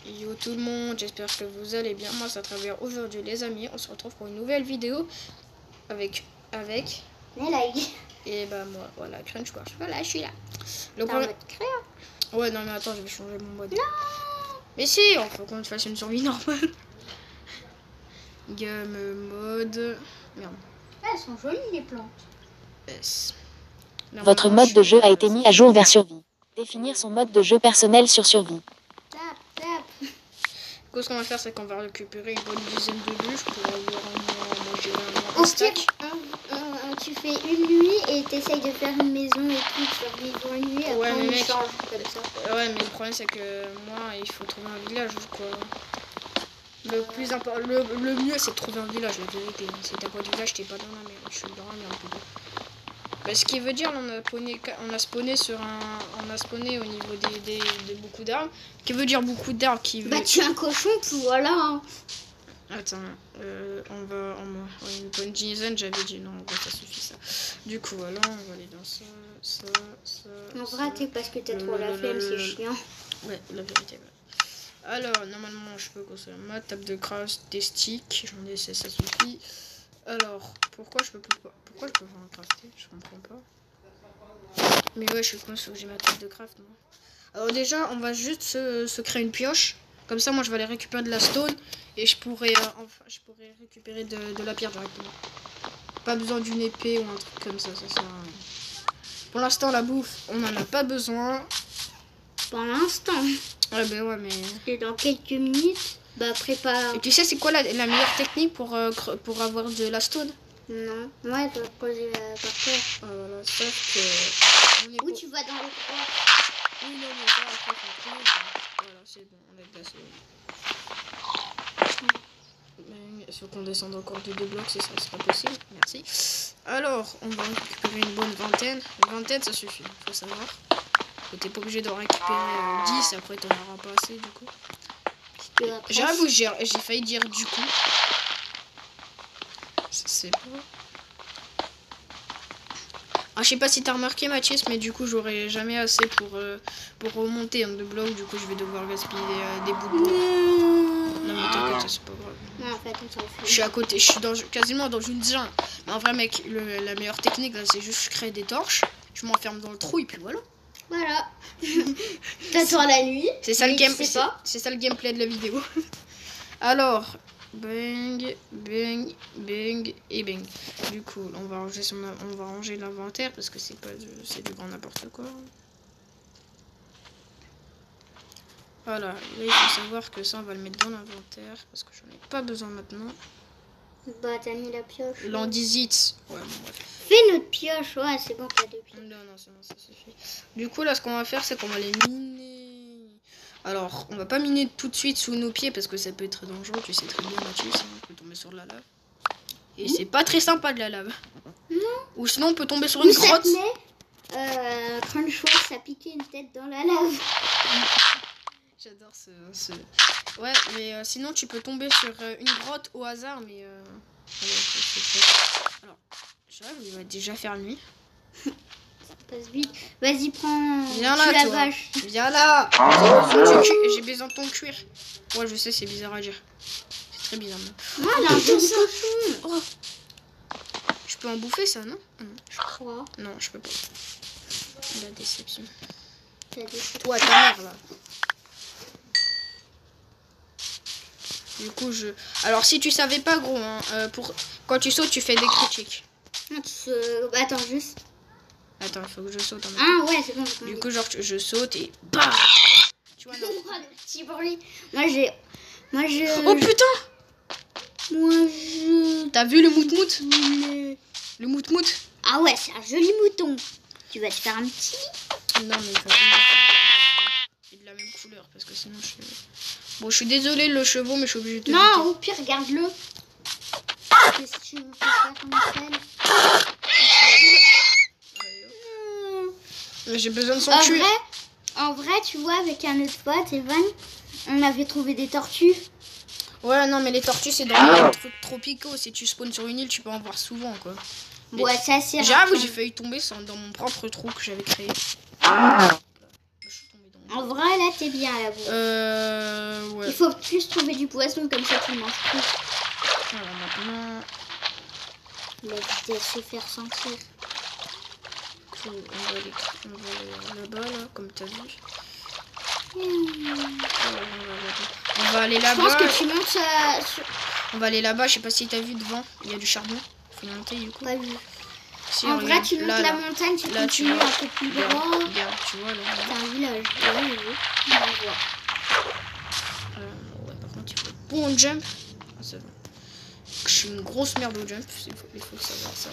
Yo tout le monde, j'espère que vous allez bien. Moi ça travers aujourd'hui les amis. On se retrouve pour une nouvelle vidéo avec Nelaï. et bah moi voilà Crunch Squash. Voilà je suis là. Le T'as un problème... mode créa. Ouais non mais attends je vais changer mon mode. Non. Mais si, il faut qu'on fasse une survie normale. Game mode. Merde. Elles sont jolies les plantes. S. Votre mode de jeu a été mis à jour vers survie. Définir son mode de jeu personnel sur survie. Tap. Du coup, ce qu'on va faire, c'est qu'on va récupérer une bonne dizaine de bûches pour avoir un Au stack. pire, tu fais une nuit et t'essayes de faire une maison et tout, tu survivre une nuit, après Ouais, mais on mec, change comme ça. Ouais, mais le problème, c'est que moi, il faut trouver un village, quoi. Le plus important, le mieux, c'est de trouver un village, la vérité. Si t'as pas de village, t'es pas dans la merde. Je suis dans la merde, plutôt. Bah, ce qui veut dire, on a spawné sur un... On a spawné au niveau de beaucoup d'arbres. Ce qui veut dire beaucoup d'arbres qui veut... Bah tu es un cochon, puis voilà. Hein. Attends, on va une bonne dizaine, j'avais dit non, ça suffit ça. Du coup, voilà, on va aller dans ça. En vrai, t'es parce que t'as trop la flemme, c'est chiant. Ouais, la vérité, ouais. Alors, normalement, je peux construire ma table de craft, des sticks, j'en ai, ça suffit. Alors, pourquoi je peux pas en crafter? Je comprends pas. Mais ouais, je suis con, faut que j'ai ma table de craft, moi. Alors déjà, on va juste se créer une pioche. Comme ça, moi, je vais aller récupérer de la stone et je pourrais récupérer de la pierre directement. Pas besoin d'une épée ou un truc comme ça sert à rien. Pour l'instant, la bouffe, on n'en a pas besoin. Pour l'instant. Ouais, ben ouais, mais... Et dans quelques minutes, bah prépare. Et tu sais, c'est quoi la meilleure technique pour avoir de la stone? Non, ouais, tu vas poser par terre. Voilà, sauf que... Où tu vas dans le droit. Oui, non, mais ça, après, faut trouver, ça. Voilà, c'est bon, on est passé. Il faut qu'on descende encore de 2 blocs, c'est ça, c'est pas possible. Merci. Alors, on va récupérer une bonne vingtaine. Une vingtaine, ça suffit, faut savoir. T'es pas obligé d'en récupérer 10, après t'en auras pas assez, du coup. J'avoue, j'ai failli dire du coup. C'est pas... Ah, je sais pas si t'as remarqué Mathis, mais du coup j'aurai jamais assez pour remonter en 2 blocs, du coup je vais devoir gaspiller des bouts de bois. Non mais t'inquiète, c'est pas grave. Non, en fait, on s'en fout. Je suis à côté, je suis quasiment dans une jungle. Mais en vrai mec, la meilleure technique là c'est juste je crée des torches, je m'enferme dans le trou et puis voilà. Voilà. T'attends la nuit. C'est ça le gameplay. C'est ça le gameplay de la vidéo. Alors, bang, bang, bang et bang. Du coup, on va ranger l'inventaire parce que c'est du grand n'importe quoi. Voilà, là il faut savoir que ça on va le mettre dans l'inventaire parce que j'en ai pas besoin maintenant. Bah t'as mis la pioche. L'andésite. Ouais, bon, bref. Fais notre pioche, ouais, c'est bon, t'as 2 pioches. Non, c'est bon, ça suffit. Du coup, là, ce qu'on va faire, c'est qu'on va les miner. Alors, on va pas miner tout de suite sous nos pieds parce que ça peut être dangereux. Tu sais très bien, Mathieu, on peut tomber sur de la lave. Et c'est pas très sympa de la lave. Non. Ou sinon, on peut tomber sur une grotte. Crunch Squash, ça piquait une tête dans la lave. J'adore ce... Ouais, mais sinon, tu peux tomber sur une grotte au hasard, mais... Alors, je vois, il va déjà faire nuit. Passe vite. Vas-y, prends. Viens là, la toi. vache. Viens là. J'ai besoin de ton cuir. Ouais, je sais, c'est bizarre à dire. C'est très bizarre. Voilà, un joli cochon. Oh. Je peux en bouffer ça, non? Je crois. Non, je peux pas. La déception. T'as des... Toi, ta mère là. Du coup, alors, si tu savais pas, gros, hein, quand tu sautes, tu fais des critiques. Non, attends, juste. Attends, il faut que je saute en même temps. Ah ouais, c'est bon. Du coup, genre, je saute et bam. Tu vois, non. Le petit bruit. Moi, je... Oh putain. Moi, T'as vu le mout-mout? Le mout-mout? Ah ouais, c'est un joli mouton. Tu vas te faire un petit... Non, mais il faut de la même couleur parce que sinon je... Bon, je suis désolée le chevaux, mais je suis obligée de te Non, buter. au pire, regarde-le. Parce que si tu veux faire ça comme ça... J'ai besoin de son En cul. vrai, tu vois, avec un autre pote, Evan, on avait trouvé des tortues. Ouais, non, mais les tortues, c'est dans les trucs tropicaux. Si tu spawns sur une île, tu peux en voir souvent, quoi. Ouais, ça c'est... J'avoue, j'ai failli tomber dans mon propre trou que j'avais créé. Je suis tombée dans En vrai, là, t'es bien à la bouffe. Ouais. Il faut plus trouver du poisson, comme ça tu manges plus. Alors maintenant, La vitesse se faire sentir. on va aller là-bas, là, comme t'as vu. On va aller Je là-bas. pense que tu montes sur... On va aller là-bas, je sais pas si t'as vu devant, il y a du charbon. Faut monter du coup. Pas vu. Si, En regarde, vrai, tu montes là, la là. montagne, tu Là, tu continues vois. un peu plus Regarde, droit. regarde, tu vois là. C'est un village. Ouais, oui. On le voit. Ouais, par contre, il faut bon jump. Ah, c'est bon. Je suis une grosse merde au jump, il faut savoir ça.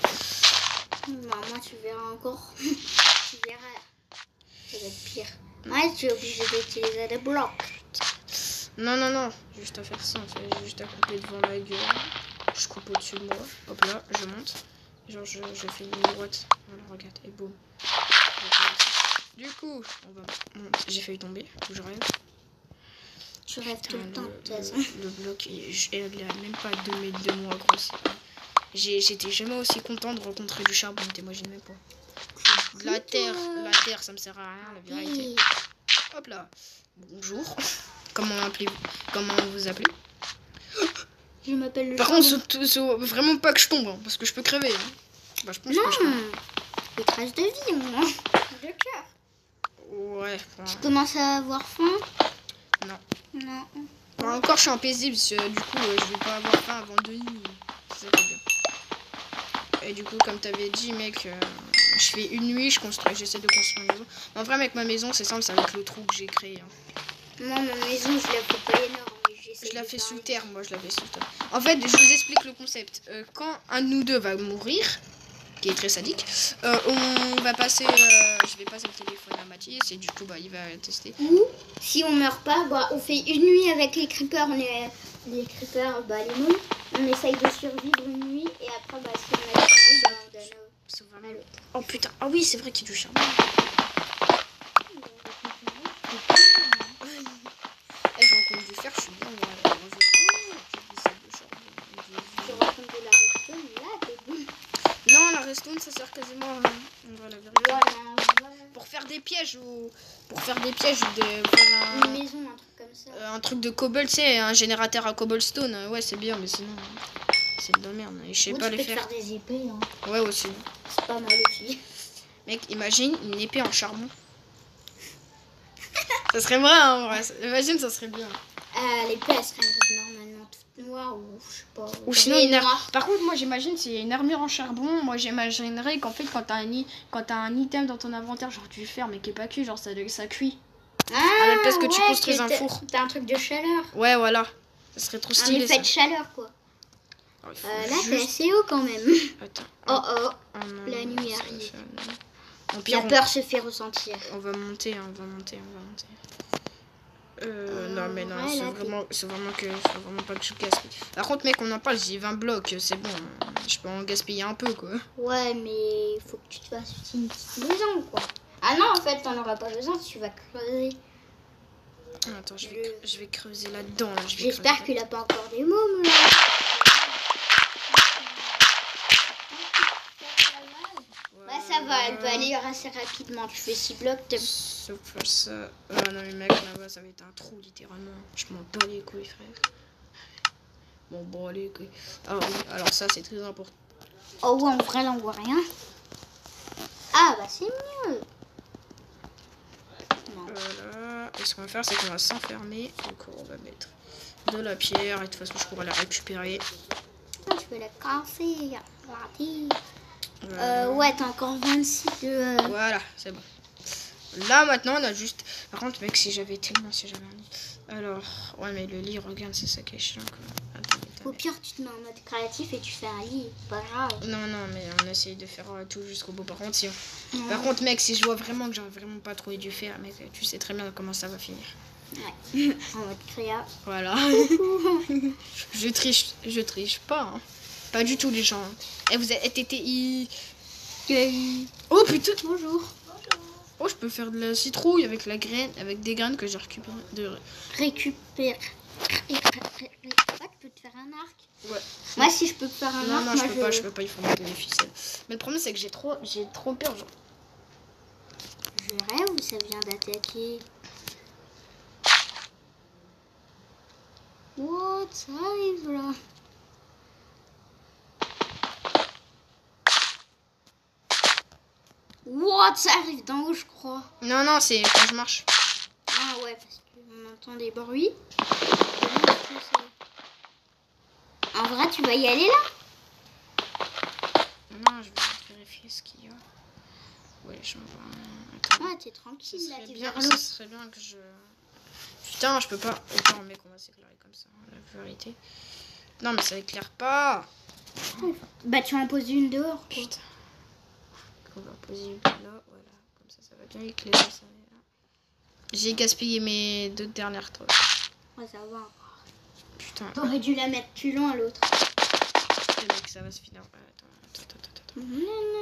Non, moi, tu verras encore. Tu verras. Ça va être pire. Ouais, tu es obligé d'utiliser des blocs. Non, non, non, juste à faire ça en fait, juste à couper devant ma gueule. Je coupe au-dessus de moi, hop là, je monte. Genre, je fais une ligne droite. Voilà, regarde, et boum. Du coup, on va monter. J'ai failli tomber, faut que je rêve. Tu rêves tout le temps, de toute façon. Le bloc, il a même pas 2 mètres de moi, gros. J'étais jamais aussi content de rencontrer du charbon, t'imagines même pas. La terre, ça me sert à rien, la vérité. Oui. Hop là. Bonjour. Comment vous appelez? Je m'appelle le Par charbon. contre, c'est vraiment pas que je tombe, hein, parce que je peux crever. Hein. Bah, je pense que je Non. Des traces de vie, moi. De cœur. Ouais. Enfin, Tu commences à avoir faim? non. Non. Enfin, encore, je suis impaisible, parce que, du coup, je vais pas avoir faim avant 2 nuits. C'est ça qui est bien. Et du coup, comme t'avais dit, mec, je fais une nuit, j'essaie de construire une maison. Mais en vrai, mec, ma maison, c'est simple, c'est avec le trou que j'ai créé. Hein. Moi, ma maison, je la fais pas énorme. Je la fais sous terre, moi, je la fais sous terre. En fait, je vous explique le concept. Quand un de nous deux va mourir, qui est très sadique, on va passer, je vais passer le téléphone à Mathis et du coup, bah, il va tester. Ou, si on meurt pas, bah, on fait une nuit avec les creepers. Les creepers, bah, les mômes. On essaye de survivre une nuit et après, bah, si on a survécu, bah, on donne C'est vraiment... Oh putain, ah oui, c'est vrai qu'il y a du charbon. Eh, j'en compte du fer, je suis bien. Tu rencontres de la redstone, là, t'es bon. Non, la redstone, ça sert quasiment à rien. On va la vérité. Voilà. Pour faire des pièges ou pour faire des pièges ou faire Une maison, un truc comme ça. un truc de cobble, tu sais, un générateur à cobblestone. Ouais, c'est bien, mais sinon, c'est de la merde. Et je sais Ou pas tu les peux te faire. faire des épées, hein. Ouais, aussi. C'est pas mal aussi. Mec, imagine une épée en charbon. Ça serait vrai, hein, en vrai. Imagine, ça serait bien. L'épée, elle serait normalement toute noire ou je sais pas. Ou sinon, une noire. Par contre, moi, j'imagine, s'il y a une armure en charbon, moi, j'imaginerais qu'en fait, quand t'as un item dans ton inventaire, genre du fer, mais qui est pas cuit, genre ça cuit. À la place que tu construises un four. T'as un truc de chaleur. Ouais, voilà. Ça serait trop Un stylé, effet ça. de chaleur, quoi. Oh, il faut Là, juste- t'es assez haut quand même. Attends. Oh, Oh non, la nuit ça, arrive. Au La pire, peur se fait ressentir. on va monter, hein, on va monter. Non, mais non, ouais, c'est là, vraiment pas que je gaspille. Par contre, mec, on en parle, j'ai 20 blocs, c'est bon. Je peux en gaspiller un peu, quoi. Ouais, mais il faut que tu te fasses aussi une petite maison, quoi. Ah non, en fait, t'en auras pas besoin, tu vas creuser. Attends, je vais creuser là-dedans. Là, J'espère qu'il a pas encore des mômes, là. Bah ça va, elle peut aller assez rapidement. Tu fais 6 blocs, t'es... Sauf que ça... non mais mec, là-bas, ça va être un trou, littéralement. Je m'en bats les couilles, frère. Bon, les couilles. Ah oui, alors ça, c'est très important. Oh ouais, en vrai, là, on voit rien. Ah bah c'est mieux. Non. Voilà. Et ce qu'on va faire, c'est qu'on va s'enfermer. Donc, on va mettre de la pierre. Et de toute façon, je pourrai la récupérer. Ah, tu peux la casser. Regardez. Voilà. Ouais, t'as encore 26 de... Voilà, c'est bon. Là, maintenant, on a juste... Par contre, mec, si j'avais un lit... Alors... Ouais, mais le lit, regarde, c'est ça qui est chiant, quoi. Au pire, tu te mets en mode créatif et tu fais un lit. Pas grave. Non, mais on essaye de faire tout jusqu'au bout. Par contre, Par contre, mec, si je vois vraiment que j'aurais vraiment pas trouvé du fer, mec, tu sais très bien comment ça va finir. Ouais, en mode créa. Voilà. je triche pas, hein. Pas du tout, les gens. Et vous êtes TTI. Oh putain, bonjour. Oh, je peux faire de la citrouille avec des graines que j'ai récupérées. Récupère. Ouais, tu peux te faire un arc. Ouais. Moi, si je peux te faire un arc, non, je peux pas, il faut mettre des ficelles. Mais le problème, c'est que j'ai trop peur, genre. Je rêve ou ça vient d'attaquer? What, ça arrive là. What, ça arrive d'en haut, je crois. Non, non, c'est quand je marche. Ah ouais, parce qu'on entend des bruits. En vrai, tu vas y aller là? Non, je vais vérifier ce qu'il y a. Ouais, j'en vois. Attends. Ah, t'es tranquille là, t'es vers Ça l'eau. serait bien que je... Putain, je peux pas... Autant, mec, on va s'éclairer comme ça, la vérité. Non, mais ça éclaire pas. Bah, tu en poses une dehors, quoi. Putain. On va poser une là, voilà. Comme ça va bien éclairer. Ça. J'ai gaspillé mes 2 dernières trucs. Ouais, ça va. Putain. T'aurais dû la mettre plus loin, l'autre. Mec, ça va se finir.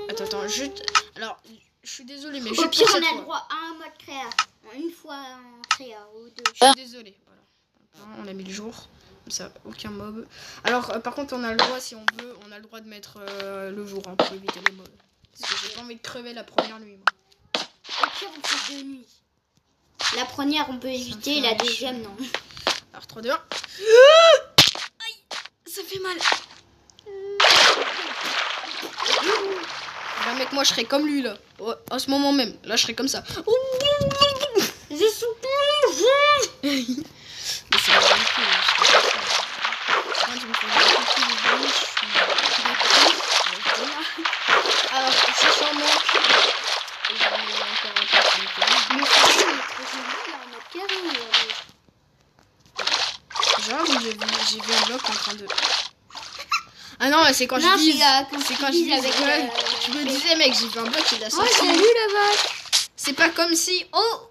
Attends, juste... Alors, je suis désolée, mais Au pire, on a le droit à un mode créa. Une fois en créa ou deux. Je suis désolée, voilà. On a mis le jour. Comme ça, aucun mob. Alors, par contre, on a le droit, si on veut, on a le droit de mettre le jour hein, pour éviter les mobs. Parce que j'ai pas envie de crever la première nuit, moi. Au pire, on fait 2 nuits. La première, on peut éviter, la deuxième, non. Alors, 3, 2, 1. Aïe, ça fait mal. Bah, mec, moi, je serais comme lui, là. À ce moment même. Là, je serais comme ça. Je suis plongée. Mais c'est la vérité, moi, je me fais alors, si je en manque, j'en ai encore un peu qui me Mais c'est très génial, en mode carré. genre, j'ai vu un bloc en train de... Ah non, c'est quand Non, je dis... c'est quand je dis avec ouais, je me disais, mec, j'ai vu un bloc, il a Oh, sorti. salut la vache. C'est pas comme si... Oh,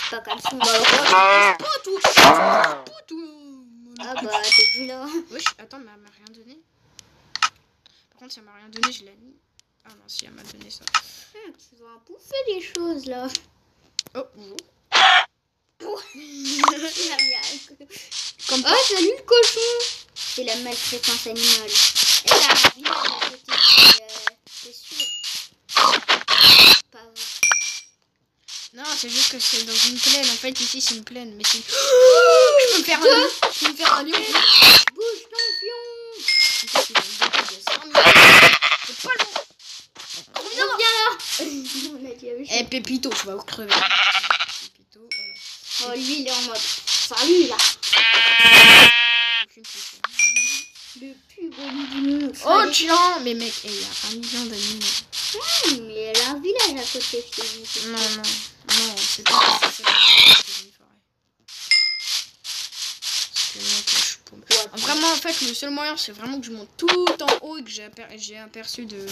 C'est pas comme ça. bah alors, pas tout. Pas tout. Ah bah, t'es plus là. Wesh, attends, mais elle m'a rien donné. Par contre, si elle m'a rien donné, je l'ai mis. Ah non, si elle m'a donné ça. Tu vas bouffer des choses là. Oh, bonjour. Comme oh, salut le cochon. C'est la maltraitance animale. Et là, un village à côté, c'est sûr. Pas vrai. Non, c'est juste que c'est dans une plaine. En fait, ici, c'est une plaine. Mais c'est... Je peux me faire un lion. Je peux me faire un lion. Bouge ton fion. C'est pas long. Reviens là. On a dit à Eh, Pépito, tu vas crever. Pépito, voilà. oh, lui, il est en mode salut là. Le plus beau lit du monde. Oh, tiens. Mais mec, il y a 1 million d'animaux. Mais elle a un village à côté chez lui. Non, non. Non, c'est pas ça que je me ferais. Parce que mec, là, je suis paumé. Vraiment, en fait, le seul moyen, c'est vraiment que je monte tout en haut et que j'ai aperçu de...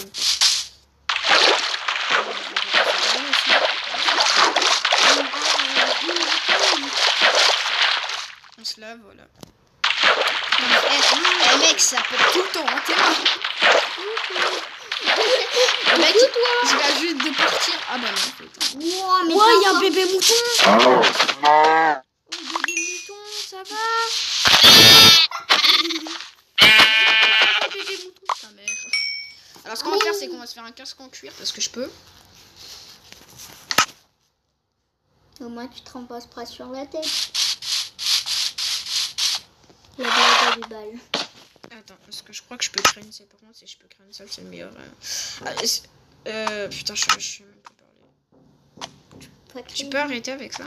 On se lave, voilà. Eh mec, ça peut tout le temps, hein, t'es là. Mec, je viens juste de partir. Ah bah non, putain. Wow, mais Ouais, il y a un bébé mouton. Oh, bébé mouton, ça va? Bébé mouton, ta mère. Alors, ce qu'on va faire, c'est qu'on va se faire un casque en cuir parce que je peux. Au moins, tu te remplaces pas sur la tête. La blague du bal. Attends, parce que je crois que je peux créer une salle. Par contre, si je peux créer une salle, c'est meilleur. Putain, je sais même pas parler. Tu peux arrêter avec ça?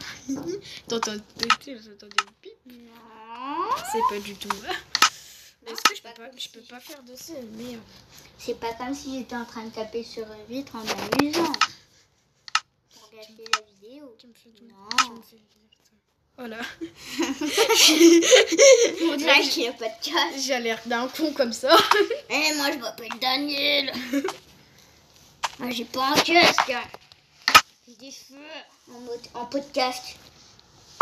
T'entends des pip? Non. C'est pas du tout. Est-ce que je peux pas faire de ça? Merde. C'est pas comme si j'étais en train de taper sur une vitre en m'amusant. Pour gâcher la vidéo. Tu me fais tout. Non. Tu me fais rire. Voilà. On dirait qu'il n'y a pas de casque. J'ai l'air d'un con comme ça. Eh, moi je m'appelle Daniel. Moi j'ai pas un casque. J'ai des cheveux en pot de casque.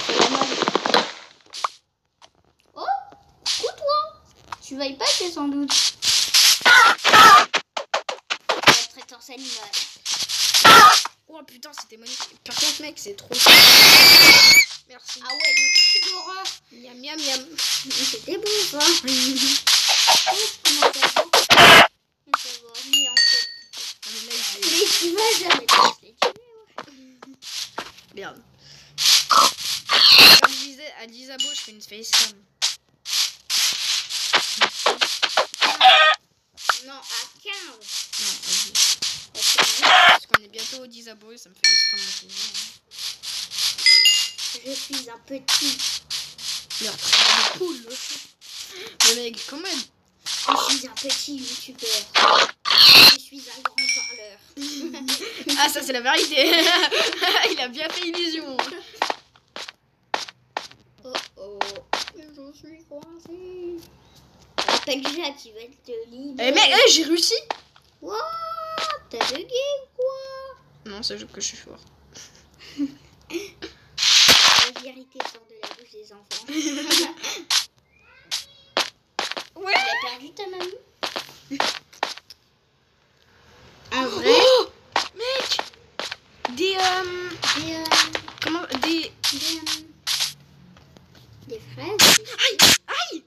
C'est la mode. Oh, coupe-toi. Tu vas y passer sans doute. Maltraitance animale. Oh putain, c'était magnifique. Par contre, mec, c'est trop. Merci. Ah ouais, le cul d'horreur. Miam miam miam. C'était bon ça. Comment ça va? Ça va, mais en fait. Mais tu vas jamais te les tuer. Merde. Comme je disais à Lisabo, je fais une facecam. Non, à 15. Non, vas-y. Parce qu'on est bientôt aux 10 abonnés, ça me fait extrêmement plaisir. Je suis un petit. Meurtrier de poule. Mais mec, comment elle... Je suis un petit youtubeur. Je suis un grand parleur. Ah, ça c'est la vérité. Il a bien fait illusion. Oh oh. Je suis coincée. Appelle Jacques, il va te libérer. Eh mec, j'ai réussi. What? T'as bugué ou quoi? Non, c'est juste que je suis fort. La vérité sort de la bouche des enfants. Ouais. Tu as perdu ta mamie? En vrai? Oh mec, des comment des des fraises. aïe aïe. Oh,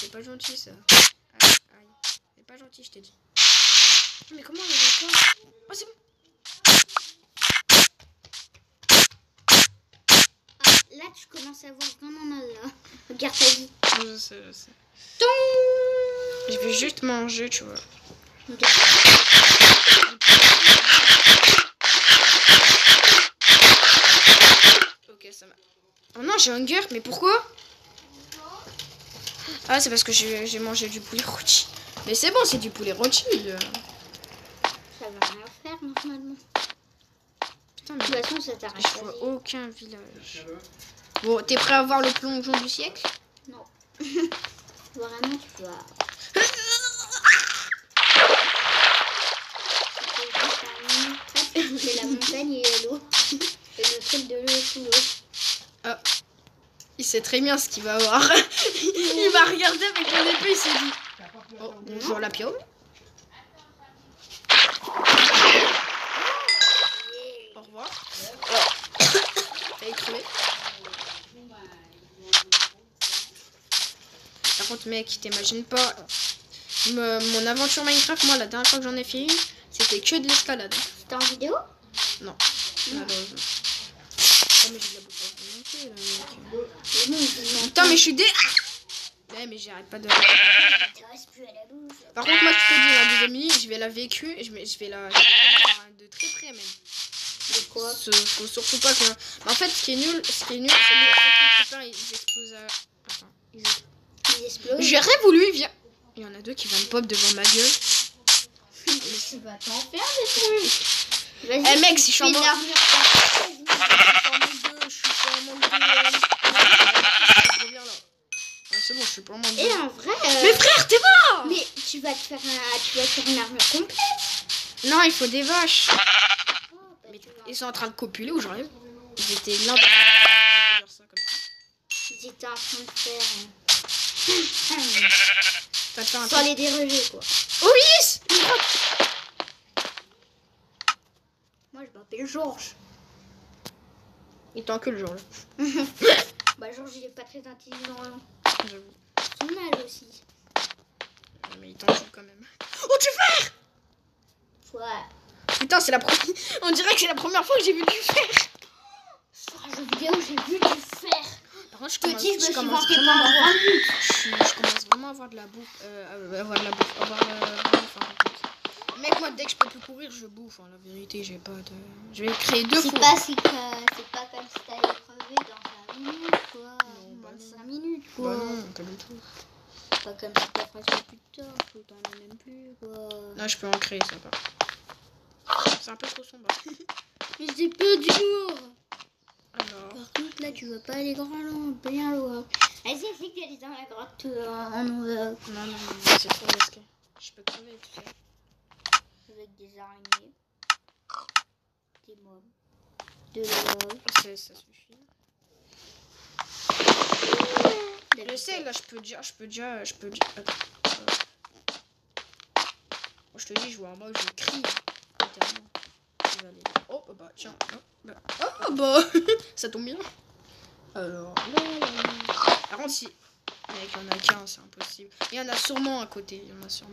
c'est pas gentil ça. Aïe aïe. C'est pas gentil, je t'ai dit. Mais comment il y avait quoi? Oh c'est bon. Ah, là, tu commences à avoir vraiment mal là. Regarde ta vie. Je sais. Je vais juste manger, tu vois. Ok, ça m'a... Oh non, j'ai hunger, mais pourquoi? Ah, c'est parce que j'ai mangé du poulet rôti. Mais c'est bon, c'est du poulet rôti. Ça va rien faire normalement. Putain, De mais toute façon, ça t'arrête. je vois aucun village. Bon, t'es prêt à voir le plongeon du siècle? Non. Vraiment, tu dois. C'est la montagne et l'eau. Et le truc de l'eau sous l'eau. Ah. Il sait très bien ce qu'il va avoir. Il va regarder avec mon épée, il s'est dit. Oh, bonjour la piome. Au revoir. T'as écrevé. Par contre, mec, t'imagines pas. Mon aventure Minecraft, moi, la dernière fois que j'en ai fait une, c'était que de l'escalade. C'était en vidéo? Non, malheureusement. Oh, mais j'ai de la bouffe à volonté, là, mec. Putain, mais je suis Ouais, mais j'arrête pas de... Ça reste plus à la bouche. Par contre, moi, je te dis, la deuxième nuit, je vais la vécu, je vais la voir de très près, même. De quoi? Faut surtout pas que... Mais en fait, ce qui est nul, c'est que les creepers, ils explosent à... Attends, Ils explosent. j'aurais voulu, viens. Il y en a deux qui viennent pop devant ma gueule. Tu vas t'en faire des trucs. Vas-y. Eh mec, si je suis en une mode... armure. Je suis pas en manque de... Je reviens là. Ah, c'est bon, je suis pas en manque de... Et en vrai. Mais frère, t'es mort. Mais tu vas te faire une armure complète. Non, il faut des vaches. Oh, bah, Mais tu vois. ils sont en train de copuler ou j'arrive. Ils étaient là. Ils étaient en train de faire. T'as fait un Sans les déroger quoi. Oh yes. Moi je m'appelle Georges. Il t'encule, genre. Bah Georges il est pas très intelligent. Hein. J'avoue. Son âge aussi. Mais il t'encule quand même. Oh, tu fais. Ouais. Putain, c'est la première. On dirait que c'est la première fois que j'ai vu du fer. Sur un jeu vidéo j'ai vu du fer. Par contre, je Petit, je me suis commence vanté vraiment à pendant avoir... 20 minutes. Je commence vraiment à avoir de la bouffe. Avoir de la bouffe. Vraiment faim, en fait. Mec, moi, dès que je peux plus courir, je bouffe. Hein. La vérité, j'ai pas de... Je vais créer deux C'est fois. pas, c'est pas comme si t'allais crever dans 5 minutes quoi. Non, bah Moins de non. 5 minutes Bah quoi. non, pas du tout. Pas comme si t'as presque plus de tort, que t'en as même plus quoi. Là, je peux en créer, ça va. C'est un peu trop sombre. Mais c'est peu dur. Alors... Par contre là tu vas pas aller grand loin, bien loin. Vas-y, c'est que t'es dans la grotte Non, c'est trop risqué. Je peux crever, tu sais. avec des araignées, des mobs, de l'or. Ça suffit. Je sais, là, je peux déjà... Attends. Moi, je te dis, je vois en mode, je crie. Littéralement. Je vais aller... Oh, bah, tiens. Oh, bah, ça tombe bien. Alors... Par contre, si... Mec, il y en a qu'un, c'est impossible. Il y en a sûrement à côté. Je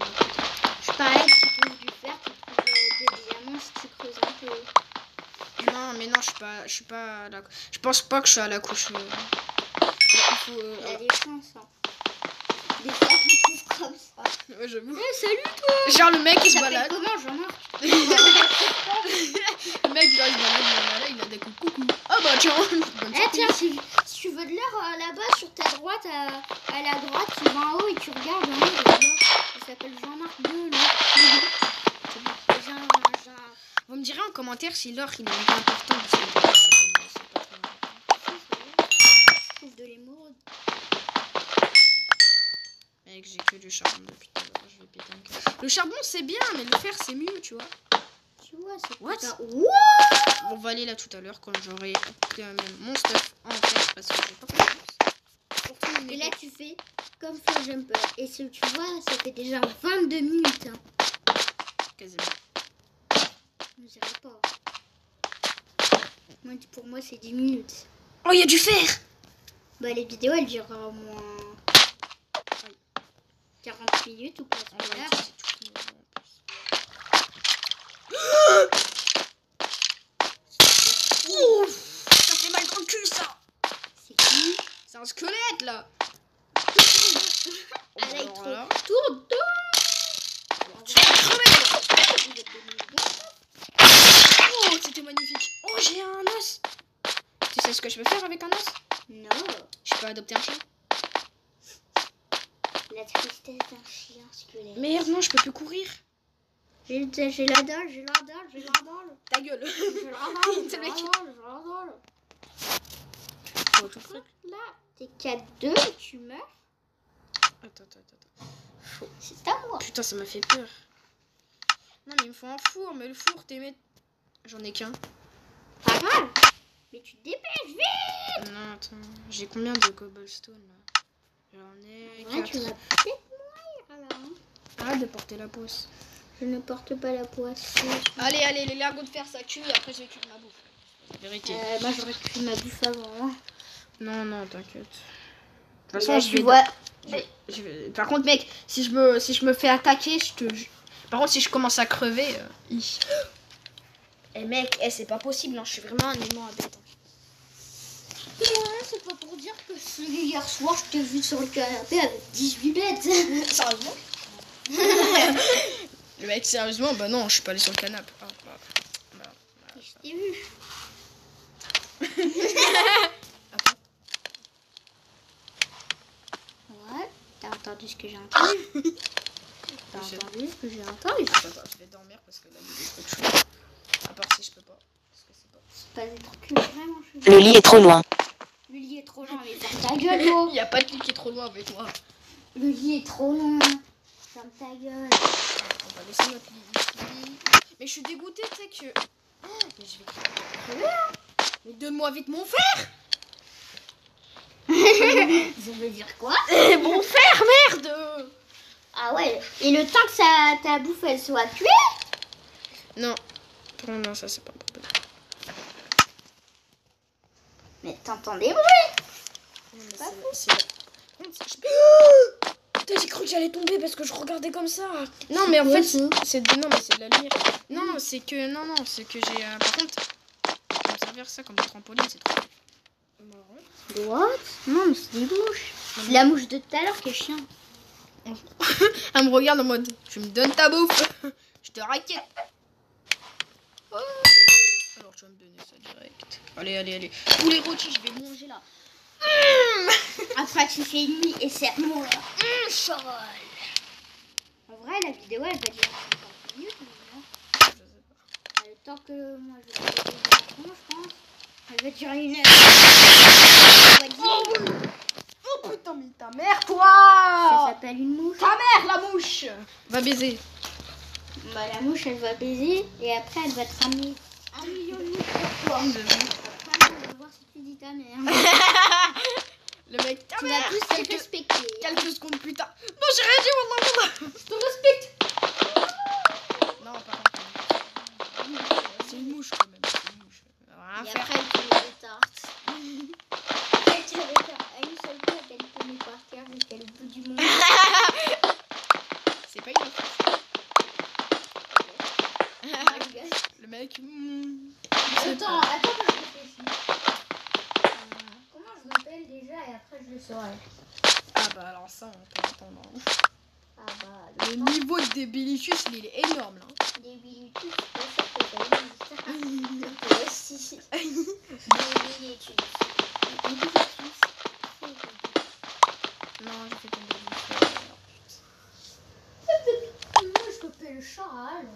parais que tu trouves du fer, tu trouves des diamants si tu creuses un peu. Non, mais non, je suis pas à la... Je pense pas que je suis à la couche. Il faut... Il a des chances. Hein. Des fois, tu trouves comme ça. Ouais, j'avoue. Salut toi. Genre le mec il se Ça s'appelle balade. comment, Jean-Marc? Le mec genre il se balade, il a des coups coucou. Ah bah tiens. Bonne Eh tiens, surprise. si tu veux de l'heure là-bas sur ta droite, à la droite, tu vas en haut et tu regardes en haut. Là, il s'appelle Jean-Marc 2, là. Jean. Vous me direz en commentaire si l'or il est méga important parce que c'est pas trop important. Je trouve de l'émeraude. Mec, j'ai que du charbon depuis tout à l'heure, je vais péter un câble. Le charbon c'est bien, mais le fer c'est mieux, tu vois. Tu vois, c'est What? putain. On va aller là tout à l'heure quand j'aurai mon stuff en fer parce que j'ai pas confiance. Et là, tu fais comme ça, jumper. Et si tu vois, ça fait déjà 22 minutes. Hein. Quasiment. On dirait pas. Pour moi, c'est 10 minutes. Oh, il y a du fer! Bah, les vidéos, elles durent au moins 40 minutes ou presque En une vrai, heure. c'est tout nouveau en plus. Ouf! Ça fait mal dans le cul ça! C'est qui? C'est un squelette là! Ah là, il Alors là, tourne dedans. tu vas crever! Oh, c'était magnifique! Oh, j'ai un os! Tu sais ce que je peux faire avec un os? Non, Je peux adopter un chien. la tristesse d'un chien squelette. Merde, non, je peux plus courir. J'ai la dalle, j'ai la dalle, j'ai la dalle. Ta gueule! J'ai la dalle, C'est le mec. j'ai la dalle. Oh, tout truc. Là, t'es 4-2, tu meurs. Attends. C'est à moi. Putain, ça m'a fait peur. Non, mais il me faut un four, mais le four, j'en ai qu'un. Pas grave. Mais tu te dépêches, vite. Non, attends. J'ai combien de cobblestone là? J'en ai Ouais, tu 4. vas peut-être mourir alors. Hein. Arrête de porter la poisse. Je ne porte pas la poisse. Allez, les lingots de fer, ça cuit. Après, je vais cuire ma bouffe. Vérité. Moi, j'aurais pu ma bouffe avant. Hein. Non, t'inquiète. De toute Là, façon, je tu vais... vois. Par contre, mec, si je me fais attaquer, Par contre, si je commence à crever... Eh mec, c'est pas possible, hein. Je suis vraiment un aimant à bête. Ouais, c'est pas pour dire que hier soir, je t'ai vu sur le canapé avec 18 bêtes. Sérieusement? Le mec, sérieusement, bah non, je suis pas allé sur le canapé. Je t'ai vu. Attends. Ouais, t'as entendu ce que j'ai entendu? T'as entendu ce que j'ai entendu? Attends, je vais dormir parce que là, il y a des trucs chauds. À part si je peux pas. Parce que c'est pas... C'est pas des trucs vraiment chelous. Le lit est trop loin. Le lit est trop loin, mais ferme ta gueule, toi. Il y a pas de lit qui est trop loin avec moi. Le lit est trop loin. Ferme ta gueule. On va laisser notre lit ici. Mais je suis dégoûtée, tu sais que... Oh, mais je vais crever. Mais donne-moi vite mon fer. Ça veut dire quoi? Mon fer, merde. Ah ouais, et le temps que ta bouffe elle soit cuite? Non. Non, ça c'est pas un problème. Mais t'entends des bruits? Non, mais Putain, j'ai cru que j'allais tomber parce que je regardais comme ça. Non, mais en fait, c'est de la lumière. Non, c'est que j'ai... Par contre, je vais me servir ça comme trampoline, c'est trop marrant. What? Non, mais c'est des mouches. C'est la mouche de tout à l'heure qui est chiant. Elle me regarde en mode, tu me donnes ta bouffe. Je te raquette. Oh. Alors tu vas me donner ça direct. Allez. Poulet rôti, je vais manger là. Après tu fais une nuit et c'est moi. Chol. En vrai la vidéo elle va durer 50 minutes. Non, Je sais pas. le temps que moi je vais faire des enfants, je pense. Elle va durer une heure. Oh putain, mais ta mère, Ça toi. s'appelle une mouche. Ta mère, la mouche. Va baiser. Bah la mouche elle va baiser et après elle va te ramener 1 million de mouches pour toi. Après on va voir si tu dis ta mère. Le mec, ta Tu vas mère. plus te respecter. Quelques secondes plus tard. Non, j'ai rien dit, wallah. Je te respecte. Non, par contre. C'est une mouche quand même. C'est une mouche. Rien Et faire. après elle te met des tartes. Elle te met à une seule fois qu'elle te met par terre jusqu'à le bout du monde. C'est pas une offense. Le mec. Attends, que je réfléchisse. Comment je m'appelle déjà et après je le saurai. Ah bah alors ça, on peut entendre. Hein. Ah bah, Le niveau de débilitus, il est énorme là. Débilitus, c'est ça que t'as dit. Toi aussi. Débilitus. Non, j'ai fait tomber une Moi, je t'appelle le Charles.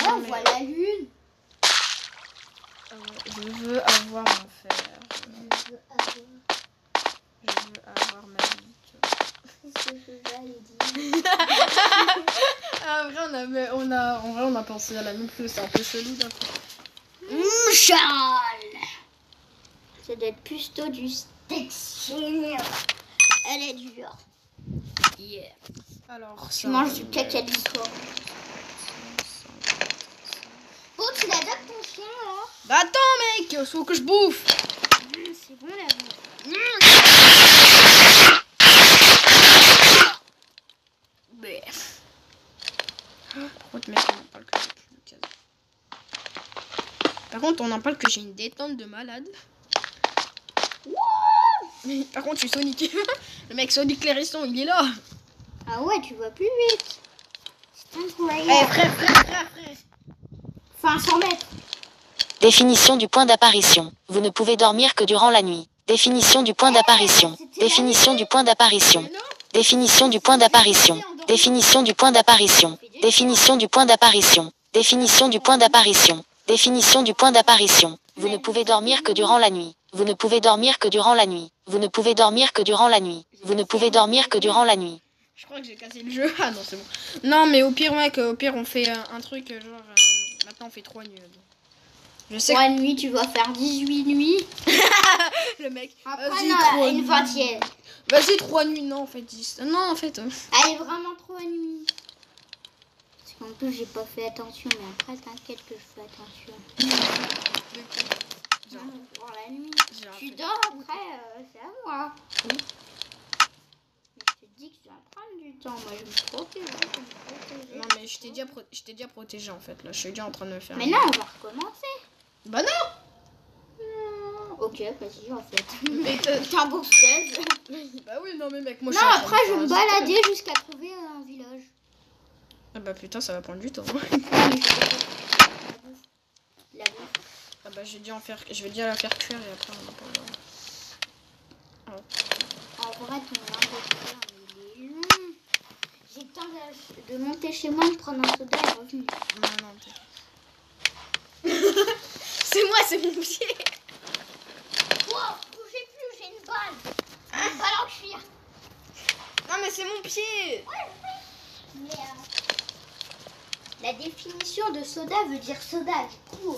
Là, on voit la lune. Je veux avoir mon fer. Je veux avoir ma vie. Qu'est-ce que j'allais dire? En vrai, on a pensé à la même chose. C'est un peu chelou d'un coup. Charles. Ça doit être plutôt du steak. Elle est dure. Yeah. Alors, Tu manges du caca du soir. Bon, tu l'adoptes ton chien là? Bah attends mec, faut que je bouffe. C'est bon la bouffe. Par contre mec, on en parle que j'ai plus de cases. Par contre, on en parle que j'ai une détente de malade. Mais par contre, je suis Sonic. Le mec Sonic Clarisson, il est là. Ah ouais, tu vas plus vite. C'est incroyable. Eh frère. Enfin, 100 mètres. Définition du point d'apparition. Vous ne pouvez dormir que durant la nuit. Définition du point d'apparition. Définition du point d'apparition. Mais non. Définition du point d'apparition. Définition du point d'apparition. Définition du point d'apparition. Définition du point d'apparition. Définition du point d'apparition. Vous ne pouvez dormir que durant la nuit. Vous ne pouvez dormir que durant la nuit. Vous ne pouvez dormir que durant la nuit. Vous ne pouvez dormir que durant la nuit. Je crois que j'ai cassé le jeu. Ah non, c'est bon. Non, mais au pire, mec, on fait un truc genre. Maintenant, on fait 3 nuits. Je sais 3 nuits, tu vas faire 18 nuits. que le mec. Après, vas-y, non, 3 une nuits. 20e. Vas-y, 3 nuits. Non, en fait, 10. Non, en fait. Allez, vraiment 3 nuits. Parce qu'en plus, j'ai pas fait attention. Mais après, t'inquiète que je fais attention. Genre, Pour la nuit. j'ai un Tu peu- dors après, c'est à moi. Oui. Mais je te dis que tu vas prendre du temps. Moi, je me protège. Non, mais je t'ai déjà protégé en fait. Là, je suis déjà en train de me faire. Mais non, on va recommencer. Bah non. Ok, vas-y, en fait. Mais T'es un beau stage. bah oui, non, mais mec, moi Non, je suis en train après, de je vais me faire un balader jusqu'à trouver un village. Ah bah putain, ça va prendre du temps. Non, mais je vais faire la bouffe. Ah bah je vais déjà la faire cuire et après on en parlera. En vrai, ton lingot il est long. J'ai le temps de monter chez moi, de prendre un soda et revenir. Non, c'est moi, c'est mon pied. Wow, bougez plus, j'ai une balle. Une balle en cuir. Non mais c'est mon pied. Mais la définition de soda veut dire soda, du coup.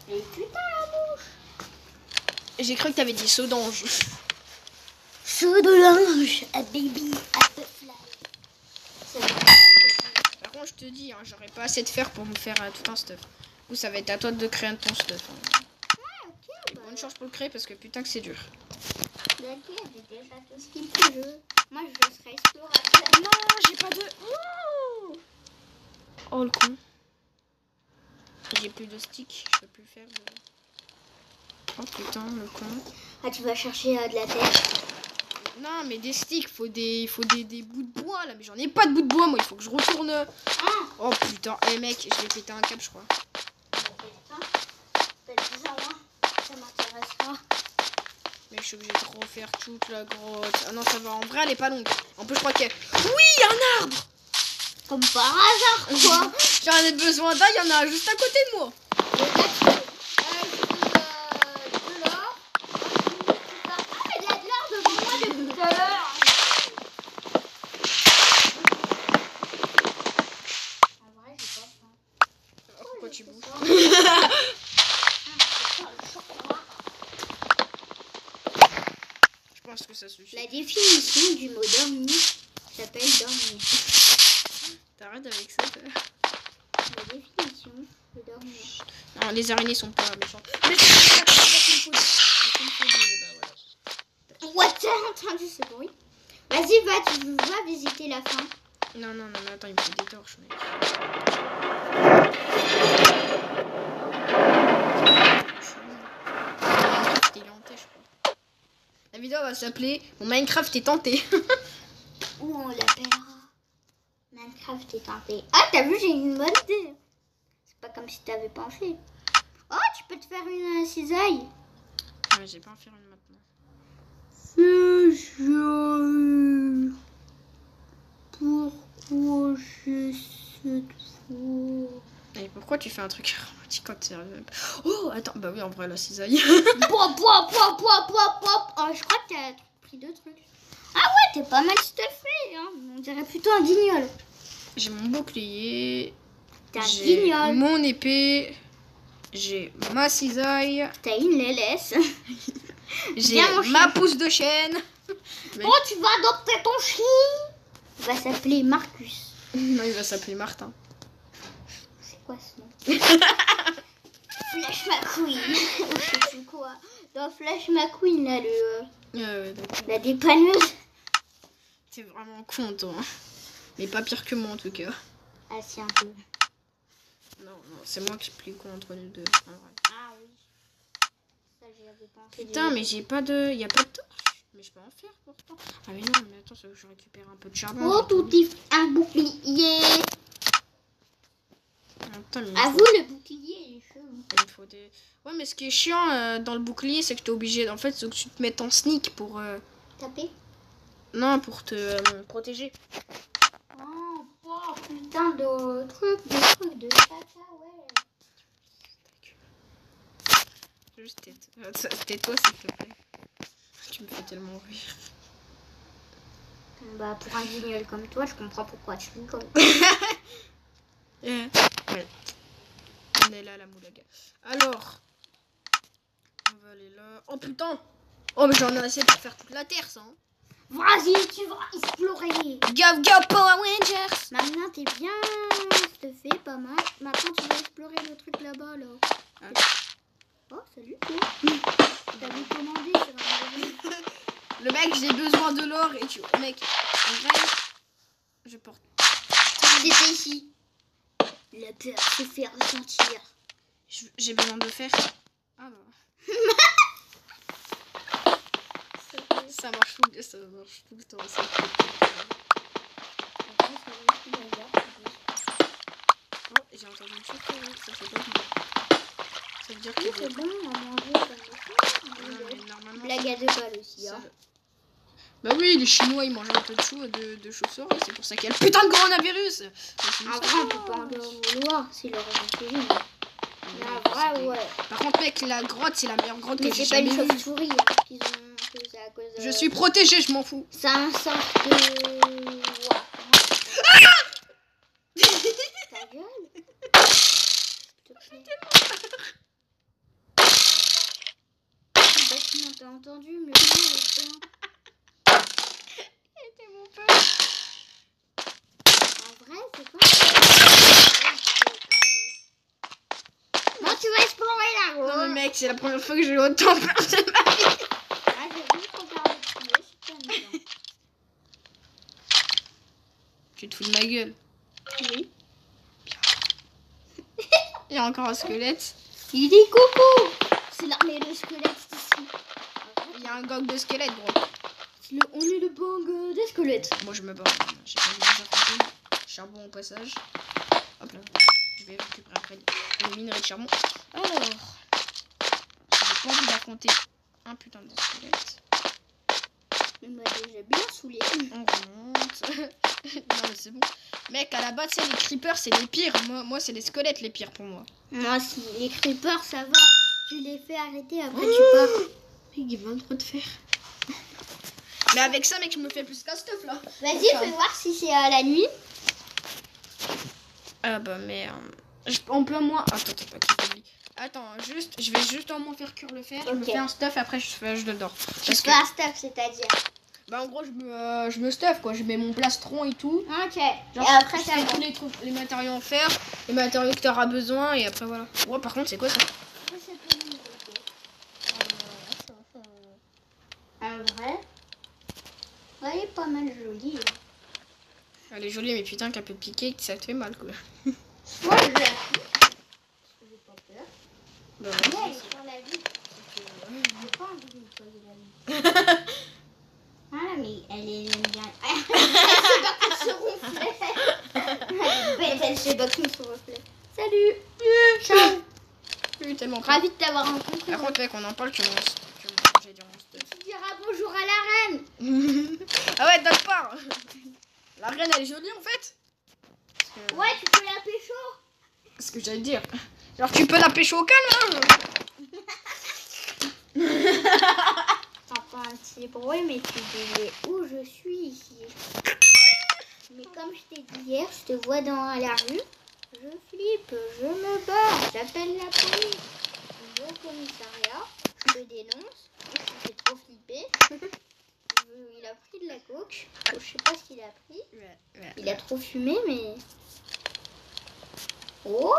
Mais putain, la bouche. J'ai cru que t'avais dit saudange. Sodolange, a baby, a fly. Par contre, je te dis, hein, j'aurais pas assez de fer pour me faire tout un stuff. Du coup, ça va être à toi de créer ton stuff. Hein. Ouais, ok, bah, Bonne chance pour le créer parce que putain que c'est dur. t'inquiète, j'ai déjà tout ce qu'il faut. Moi, je serai explorateur. Non, j'ai pas de... Oh le con. J'ai plus de stick, je peux plus faire de... Oh putain, le con. Ah, tu vas chercher de la terre. Non, mais des sticks, faut des bouts de bois là. Mais j'en ai pas de bouts de bois, moi, il faut que je retourne. Ah, Oh putain, eh mec, je vais péter un câble, je crois. peut-être bizarre, hein. Ça m'intéresse pas. Mais je suis obligée de refaire toute la grotte. Ah non, ça va, en vrai, elle est pas longue. En plus, je crois qu'il y a... Oui, il y a un arbre. Comme par hasard, quoi. J'en ai besoin d'un, il y en a un juste à côté de moi. De l'or. Ah, mais il y a de l'or devant moi depuis tout à l'heure. En vrai, j'ai pas faim. Pourquoi tu bouges? Je pense que ça suffit. La définition du mot dormir s'appelle dormir. T'arrêtes avec ça, toi. La définition de dormir. Non, les araignées sont pas méchantes. Mais c'est pas Ouais, t'as entendu ce bruit? Vas-y, va visiter la fin. Non, mais attends, il me faut des torches, mec. Il est hanté, je crois. La vidéo va s'appeler Mon Minecraft est tenté. Ou on l'appellera Minecraft est tenté. Ah, t'as vu, j'ai une bonne idée. C'est pas comme si t'avais pensé. Oh, tu peux te faire une cisaille. Mais j'ai pas en faire une maintenant. Pourquoi je cette fois? Et pourquoi tu fais un truc romantique quand t'es... Oh, attends, bah oui, en vrai, la cisaille. Pop. Oh, je crois que t'as pris deux trucs. Ah ouais, t'es pas mal stuffé, hein. On dirait plutôt un guignol. J'ai mon bouclier. T'es un J'ai guignol. mon épée. J'ai ma cisaille. T'as une laisse. J'ai Viens, mon chien. ma pousse de chêne. Oh, tu vas adopter ton chien. Il va s'appeler Marcus. Non, il va s'appeler Martin. C'est quoi ce nom? Flash McQueen. Ou je sais plus quoi. Dans Flash McQueen, là, Ouais, d'accord. la dépanneuse. T'es vraiment con, toi. Mais pas pire que moi, en tout cas. Ah, si, un peu. Non, c'est moi qui suis plus con entre nous deux. En vrai. Ah oui. Ça, j'y avais pensé. Putain, mais j'ai pas de... Y a pas de torche. Mais je peux en faire, pourtant. Ah mais non, mais attends, c'est que je récupère un peu de charbon. Oh, tout est un bouclier. Attends, mais À vous, le bouclier, il est chelou. il me faut des... Ouais, mais ce qui est chiant dans le bouclier, c'est que t'es obligé... En fait, c'est que tu te mettes en sneak pour... Taper. Non, pour te protéger. Oh, putain de trucs de caca, ouais. Juste tais-toi, s'il te plaît. Tu me fais tellement rire. Bah, pour un guignol comme toi, je comprends pourquoi tu rigoles. Ouais. On est là, la moulaga. Alors, on va aller là. Oh putain! Oh, mais j'en ai assez pour faire toute la terre, ça. Hein. Vas-y, tu vas explorer. Go Power Rangers! Maintenant, t'es bien stuffé, pas mal. Maintenant, tu vas explorer le truc là-bas, là. Ah. Oh, salut, toi. T'avais commandé sur un magasin. Le mec, j'ai besoin de l'or et tu... Mec, en vrai, je porte... C'était ici. La peur se fait ressentir. J'ai besoin de fer. Ah bah... ça marche tout le temps. Ça. Oh, j'ai entendu une chose, ça fait pas bien. Ça veut dire que... Oui, c'est bon, on a mangé normalement... Blague à deux balles aussi, hein. Bah oui, les Chinois ils mangent un peu de chauves-souris, c'est pour ça qu'il y a le putain de coronavirus. En vrai, on peut pas en vouloir, c'est leur origine. En vrai, ouais. Par contre, mec, la grotte c'est la meilleure grotte Mais que j'ai c'est pas une jamais vue. chauve-souris qu'ils ont. Que c'est à cause de... Je suis protégée, je m'en fous. C'est un sorte de. Ouais. Ta gueule. S'il te plaît. Bâtiment, t'as entendu? Mais non, C'était mon père. en vrai, c'est quoi? Non, tu vas explorer là, gros. Non mais mec, c'est la première fois que j'ai autant peur de ma vie. Ah, j'ai voulu qu'on parle de tuer, c'est pas amusant. Tu te fous de ma gueule. Oui. Il y a encore un squelette. Il dit coucou. C'est l'armée de squelettes ici. Il y a un gang de squelettes, gros. On est le bang des squelettes. Moi je me barre. J'ai pas envie de charbon. Charbon au passage. Hop là. Je vais récupérer après les minerais de charbon. Alors. J'ai pas envie d'affronter un putain de squelette. Il m'a déjà bien saoulé. On remonte. Non mais c'est bon. Mec, à la base, c'est les creepers, c'est les pires. Moi c'est les squelettes les pires pour moi. Moi, si les creepers, ça va. Tu les fais arrêter, après tu pars. Mec, il va trop de faire. Mais avec ça, mec, je me fais plus qu'un stuff là. Vas-y, fais voir si c'est à la nuit. Ah bah merde. On peut moins. Attends, pas qu'il t'oublie. Attends, je vais juste au moins faire cuire le fer. Je me Ok. fais un stuff, après je le dors. Tu Parce fais que, un stuff, c'est-à-dire. bah en gros, je me stuff quoi. Je mets mon plastron et tout. Ok. Genre, Et après, je ça fais va. tous les matériaux en fer, les matériaux que tu auras besoin et après voilà. Ouais, par contre, c'est quoi ça? En vrai, elle est pas mal jolie. Elle est jolie, mais putain, qu'elle peut piquer, que ça te fait mal quoi. Moi, je la fous. J'ai pas peur. Bah, Mais elle est sur la vie. pas envie de nettoyer la nuit. Ah mais elle aime bien. Elle se ronflait. Bête, elle se bat contre son reflet. Salut. Ciao. Je suis tellement Ravi de t'avoir rencontré. Par contre, mec, on en parle, tu manges. J'ai dit on se Tu diras bonjour à la reine. Ah ouais, donne pas. La reine, elle est jolie en fait. Ouais, tu peux la pécho. C'est ce que j'allais dire. Alors tu peux la pêcher au calme, hein. T'entends un petit bruit, mais tu dis où je suis ici. Mais comme je t'ai dit hier, je te vois dans la rue. Je flippe, je me bats, j'appelle la police. Je vais au commissariat, je te dénonce. J'ai trop flippé. Il a pris de la coke. Je sais pas ce qu'il a pris. Il a trop fumé, mais... Oh.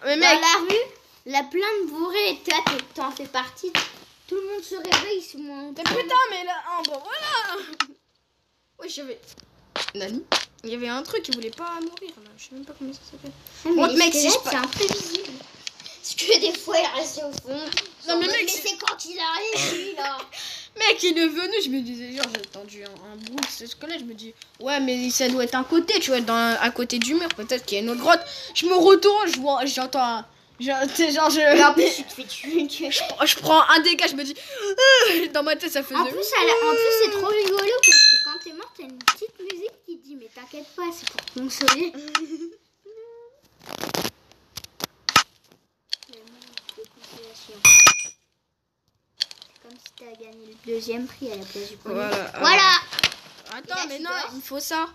Mais Dans mec, la rue, la plainte bourrée, et toi, t'en fais partie. Tout le monde se réveille, c'est mon... mais putain, mais là, ah, bon voilà. Oui, j'avais... Nani, il y avait un truc qui voulait pas mourir là. Je sais même pas comment ça s'appelle. Mais Bon, mec, si je c'est imprévisible. Parce que des fois, il reste au fond. Non, mais mec, mais c'est quand il arrive, lui, là. Mec, il est venu, je me disais, genre, j'ai entendu un bruit, c'est ce que là, je me dis, ouais, mais ça doit être un côté, tu vois, à côté du mur, peut-être qu'il y a une autre grotte. Je me retourne, j'entends un. Genre, Et en plus, tu te fais tuer. je prends un dégât, je me dis, dans ma tête, ça faisait. En plus, c'est trop rigolo parce que quand t'es mort, t'as une petite musique qui te dit, mais t'inquiète pas, c'est pour te consoler. C'est comme si t'as gagné le deuxième prix à la place du premier. Voilà. Voilà. Attends, là, mais tu non, dors. il me faut ça.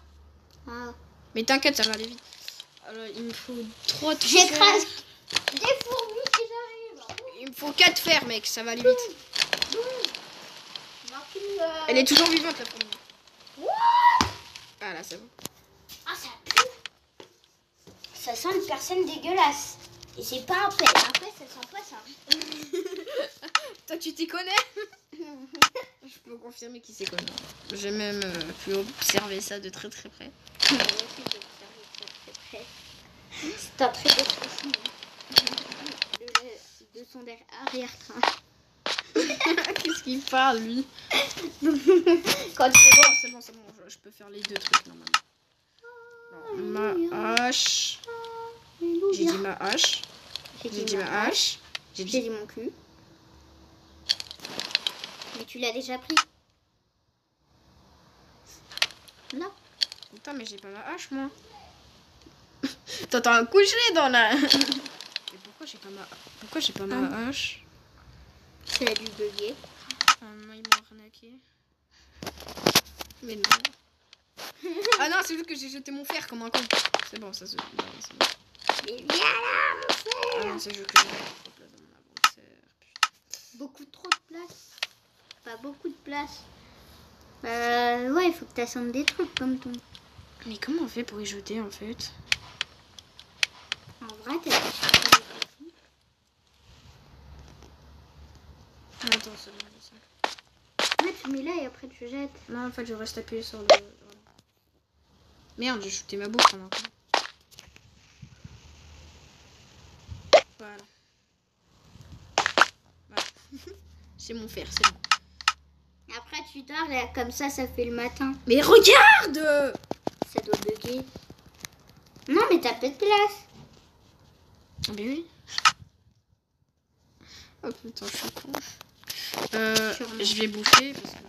Ah. Mais t'inquiète, ça va aller vite. Alors, il me faut 3 trucs. J'écrase des fourmis qui arrivent. Il me faut 4 fers, mec, ça va aller vite. Elle est toujours vivante, la fourmi. Ah là, c'est bon. Ah, ça pue. Ça sent une personne dégueulasse. Et c'est pas un pet. Un pet, ça sent pas ça. Toi, tu t'y connais? Je peux confirmer qu'il s'y connaît. J'ai même pu observer ça de très très près. Moi aussi, j'ai observé ça de très près. C'est un très beau tracé de son arrière-train. Qu'est-ce qu'il parle, lui? Quand C'est bon, je peux faire les deux trucs normalement. Non, ma hache. J'ai dit ma hache. J'ai dit ma hache. J'ai dit mon cul. Mais tu l'as déjà pris. Non. Putain, mais j'ai pas ma hache, moi. T'entends un coucher dans la... Mais pourquoi j'ai pas ma hache? Ça a dû bugger. Ah non, il m'a arnaqué. Mais non. Ah non, c'est vu que j'ai jeté mon fer comme un con. C'est bon, ça se... Non, c'est bon. Mais viens là, mon frère. Ah non, c'est juste que j'ai trop de place dans mon inventaire. Putain. Beaucoup trop de place. Pas beaucoup de place. Ouais, il faut que tu assembles des trucs comme ton. Mais comment on fait pour y jeter, en fait? En vrai, t'as pas Attends, c'est bon, je sais. ouais, tu mets là et après tu jettes. Non, en fait, je reste appuyé sur le... Merde, j'ai shooté ma bouche pendant. Voilà. C'est mon fer, c'est bon. Après, tu dors là, comme ça fait le matin. Mais regarde! Ça doit bugger. Non, mais t'as pas de place. Ah ben oui. Oh putain, je suis con. Je vais bouffer parce que...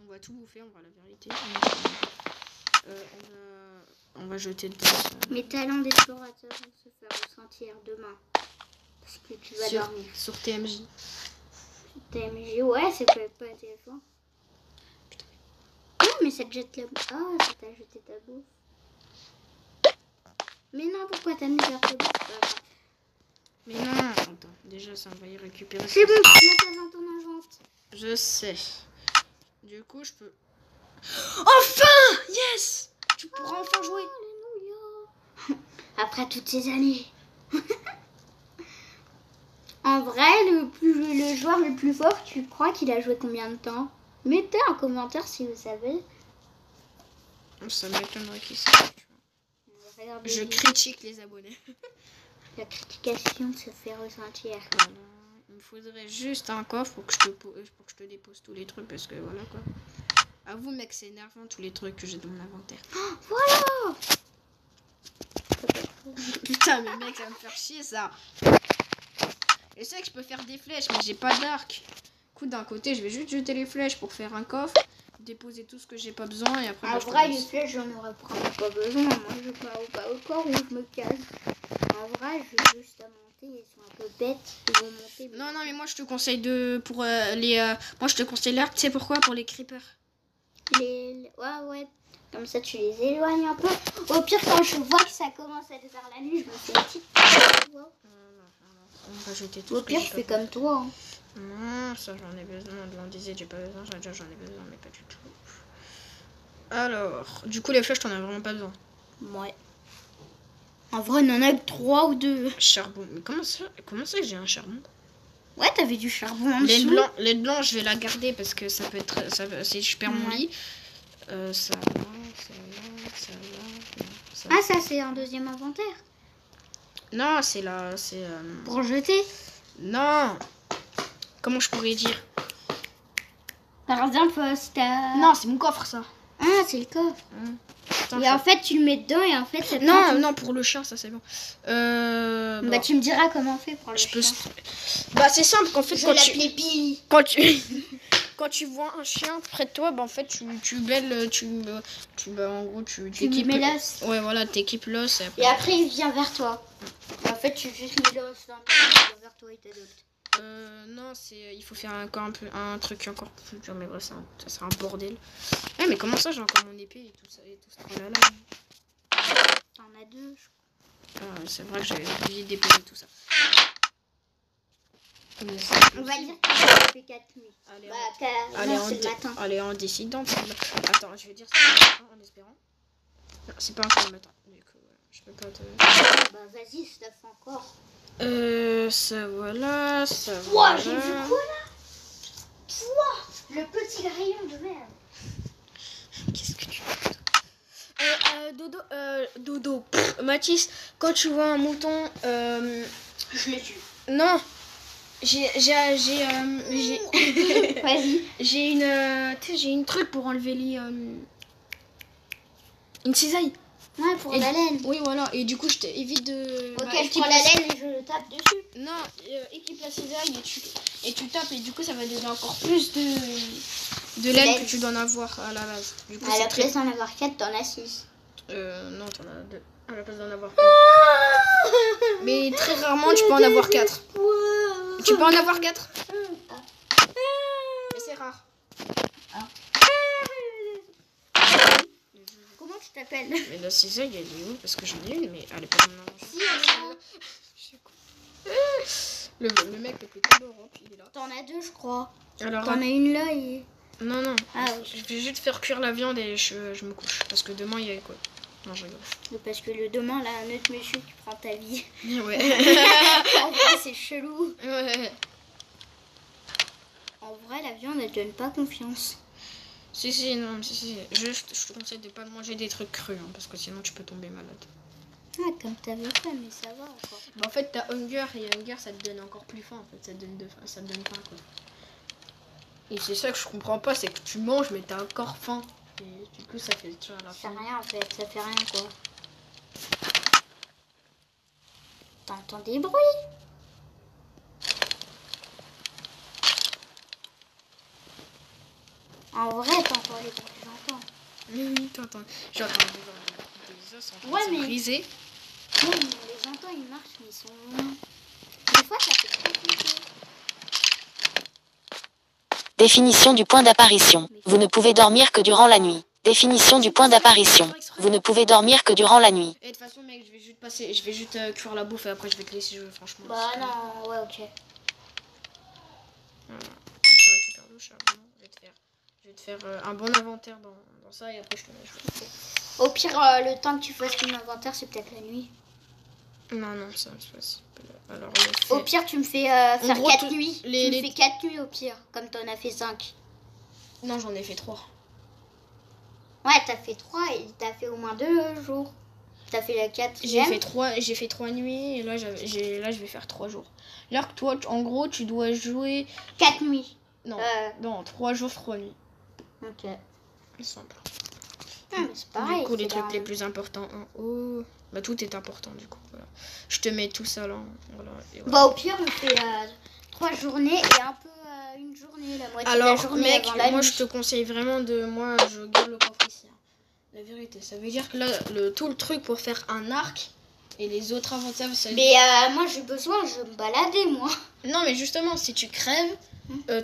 On va tout bouffer, on va la vérité. On va jeter dedans. Mes talents d'explorateur vont se faire ressentir demain. Parce que tu vas dormir. Sur TMJ. TMJ, ouais, c'est pas TF1. Non, mais ça te jette la bouffe. Oh, ça t'a jeté ta bouffe. Mais non, pourquoi t'as mis vers ta bouffe? Mais non, attends, déjà ça va y récupérer. C'est bon, tu l'as pas dans ton invente. Je sais. Du coup, je peux... Enfin! Yes! Tu pourras enfin jouer. Alléluia. Après toutes ces années. En vrai, le joueur le plus fort, tu crois qu'il a joué combien de temps? Mettez en commentaire si vous savez. Ça m'étonnerait qu'il sache. Je critique les abonnés. La critication se fait ressentir. Voilà. Il me faudrait juste un coffre pour que je te dépose tous les trucs parce que voilà quoi. Avoue mec, c'est énervant tous les trucs que j'ai dans mon inventaire. Voilà. Putain mais mec, ça va me faire chier ça. Je sais que je peux faire des flèches mais j'ai pas d'arc. Du coup d'un côté je vais juste jeter les flèches pour faire un coffre, déposer tout ce que j'ai pas besoin et après... En vrai les flèches j'en aurais vraiment pas besoin. Moi je pars pas au corps où je me casse. En vrai je veux juste à monter, ils sont un peu bêtes. Ils vont monter. Non mais moi je te conseille moi je te conseille l'arc, tu sais pourquoi? Pour les creepers. Ouais. Comme ça tu les éloignes un peu. Au pire quand je vois que ça commence à être vers la nuit, je me fais une petite... On va jeter tout. Au pire je fais comme toi. Hein. Non, ça j'en ai besoin. On disait j'ai pas besoin, j'en ai besoin, mais pas du tout. Alors, du coup les flèches t'en as vraiment pas besoin. Ouais. En vrai on en a que 3 ou 2. Charbon, mais comment ça j'ai un charbon? Ouais t'avais du charbon en dessous. L'aide blanc je vais la garder parce que ça peut être, si je perds mon lit. Ça va. Ah ça c'est un deuxième inventaire. Non, c'est Pour jeter. Non. Comment je pourrais dire? Par exemple, si t'as... Non, c'est mon coffre, ça. Ah, c'est le coffre. Putain, et en fait, tu le mets dedans et en fait, ça... Non, pour le chien, ça, c'est bon. Bah, tu me diras comment on fait pour le chien. Bah, c'est simple, qu'en fait, Je l'appelais Billy. Quand tu vois un chien près de toi, bah, en fait, tu belles, en gros, tu t'équipes l'os. Ouais, voilà, t'équipes l'os. Et après, il vient vers toi. Et en fait, tu juste mets l'os dans le il vient vers toi et t'adopte. Non, il faut faire un truc encore plus dur, mais bref, ça sera un bordel. Ouais, mais comment ça, j'ai encore mon épée et tout ça, oh là là. T'en as 2, je crois. C'est vrai que j'avais oublié de déposer tout ça. On va dire que ça fait 4 nuits. Allez, en décidant. Attends, je vais dire ça en espérant. Non, c'est pas encore le matin. Du coup, je peux pas te... Bah, vas-y, ça fait encore. Ça voilà, ça voilà. Ouah, j'ai vu quoi là? Ouah, le petit rayon de merde. Qu'est-ce que tu veux? Dodo. Mathis, quand tu vois un mouton, je le tue. Non. Vas-y. J'ai une truc pour enlever les une cisaille. Ouais, pour la laine. Oui, voilà. Et du coup, je t'évite de... Ok, je prends la laine et je le tape dessus. Non, équipe la cisaille et tu tapes. Et du coup, ça va donner encore plus de laine que tu dois en avoir à la base. Du coup, à la place d'en avoir 4, t'en as 6. Non, t'en as 2. À la place d'en avoir 1. Mais très rarement, tu peux en avoir 4. Tu peux en avoir 4. Mais c'est rare. Comment tu t'appelles? Mais la cisaille, elle est où? Parce que j'en ai une, mais elle est pas dans mon inventaire. Si, elle est là. Le mec le plus cool d'Europe, il est là. T'en as 2, je crois. Alors, t'en as une là et... Non. Ah, oui. Je vais juste faire cuire la viande et je me couche. Parce que demain, il y a quoi? Non, je rigole. Parce que le demain, là, un autre monsieur qui prend ta vie. Ouais. En vrai, c'est chelou. Ouais. En vrai, la viande, elle donne pas confiance. Si. Juste, je te conseille de pas manger des trucs crus, hein, parce que sinon tu peux tomber malade. Ah, comme t'avais fait, mais ça va encore. Bah, en fait, t'as hunger, et hunger, ça te donne encore plus faim, en fait. Ça te donne faim, quoi. Et c'est ça que je comprends pas, c'est que tu manges, mais t'as encore faim. Et du coup, ça fait tu vois, à la fin. C'est rien, en fait. Ça fait rien, quoi. T'entends des bruits? En vrai, t'entends les bruits que j'entends. Oui, t'entends. J'entends des os en train de se briser. Oui, mais on les entend, ils marchent, mais ils sont loin. Des fois, ça fait compliqué. Définition du point d'apparition. Vous ne pouvez dormir que durant la nuit. Définition du point d'apparition. Vous ne pouvez dormir que durant la nuit. Et de toute façon, mec, je vais juste cuire la bouffe et après je vais te laisser jouer, franchement. Bah non, ouais, ok. Voilà. Je récupère le charbon. Je vais te faire un bon inventaire dans ça et après je te laisse jouer. Au pire, le temps que tu fasses ton inventaire, c'est peut-être la nuit. Non, ça c'est possible. Alors, au pire, tu me fais faire 4 nuits. Tu me fais 4 nuits au pire, comme t'en as fait 5. Non, j'en ai fait 3. Ouais, t'as fait 3 et t'as fait au moins 2 jours. T'as fait la J'ai quatrième. fait 3 nuits et là, là je vais faire 3 jours. Alors que toi, en gros, tu dois jouer... 4 nuits. Non, non 3 jours, 3 nuits. Ok. C'est simple. C'est pareil. Du coup, les c'est trucs la- les plus importants en haut... Bah, tout est important, du coup. Voilà. Je te mets tout ça là. Voilà, et voilà. Bah, au pire, on fait 3 journées et un peu une journée, la moitié de la Alors, journée mec, avant la moi, nuit. je te conseille vraiment de... Moi, je garde le coffre ici. Hein. La vérité, ça veut dire que là, tout le truc pour faire un arc et les autres avantages... Ça... Mais moi, j'ai besoin, je veux me balader, moi. Non, mais justement, si tu crèves,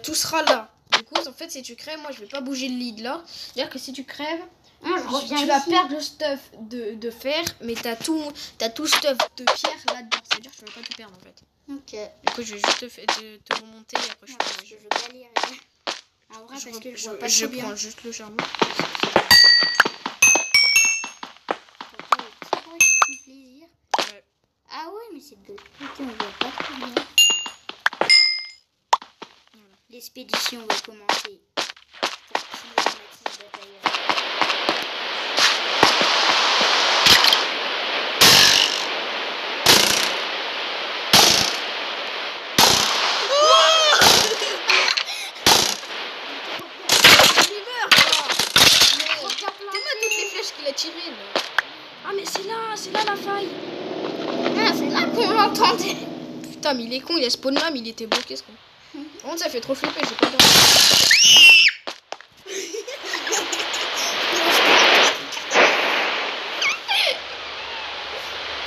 tout sera là. Du coup, en fait, si tu crèves, moi, je vais pas bouger le lit de là. C'est-à-dire que si tu crèves, Je reviens tu vas ici. perdre le stuff de fer, mais t'as tout stuff de pierre là-dedans. C'est-à-dire que tu vas pas tout perdre, en fait. Ok. Du coup, je vais juste te remonter et après, Je veux galérer. En vrai, parce que je vois pas je trop bien. prends juste le charbon. Plaisir. Ouais. Ah ouais, mais c'est de l'autre côté, on voit pas trop bien. Voilà. L'expédition va commencer. Pour tuer Mathis Batailleur. Toutes les flèches qu'il a tirées. Là. Ah, mais c'est là la faille. Ah, c'est là qu'on l'entendait. Putain, mais il est con, il a spawn là, mais il était bloqué ce con. Par contre, ça fait trop flipper, j'ai pas compris.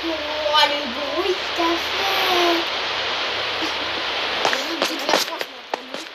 Oh, le bruit que t'as fait. Petite la France, moi, pour lui.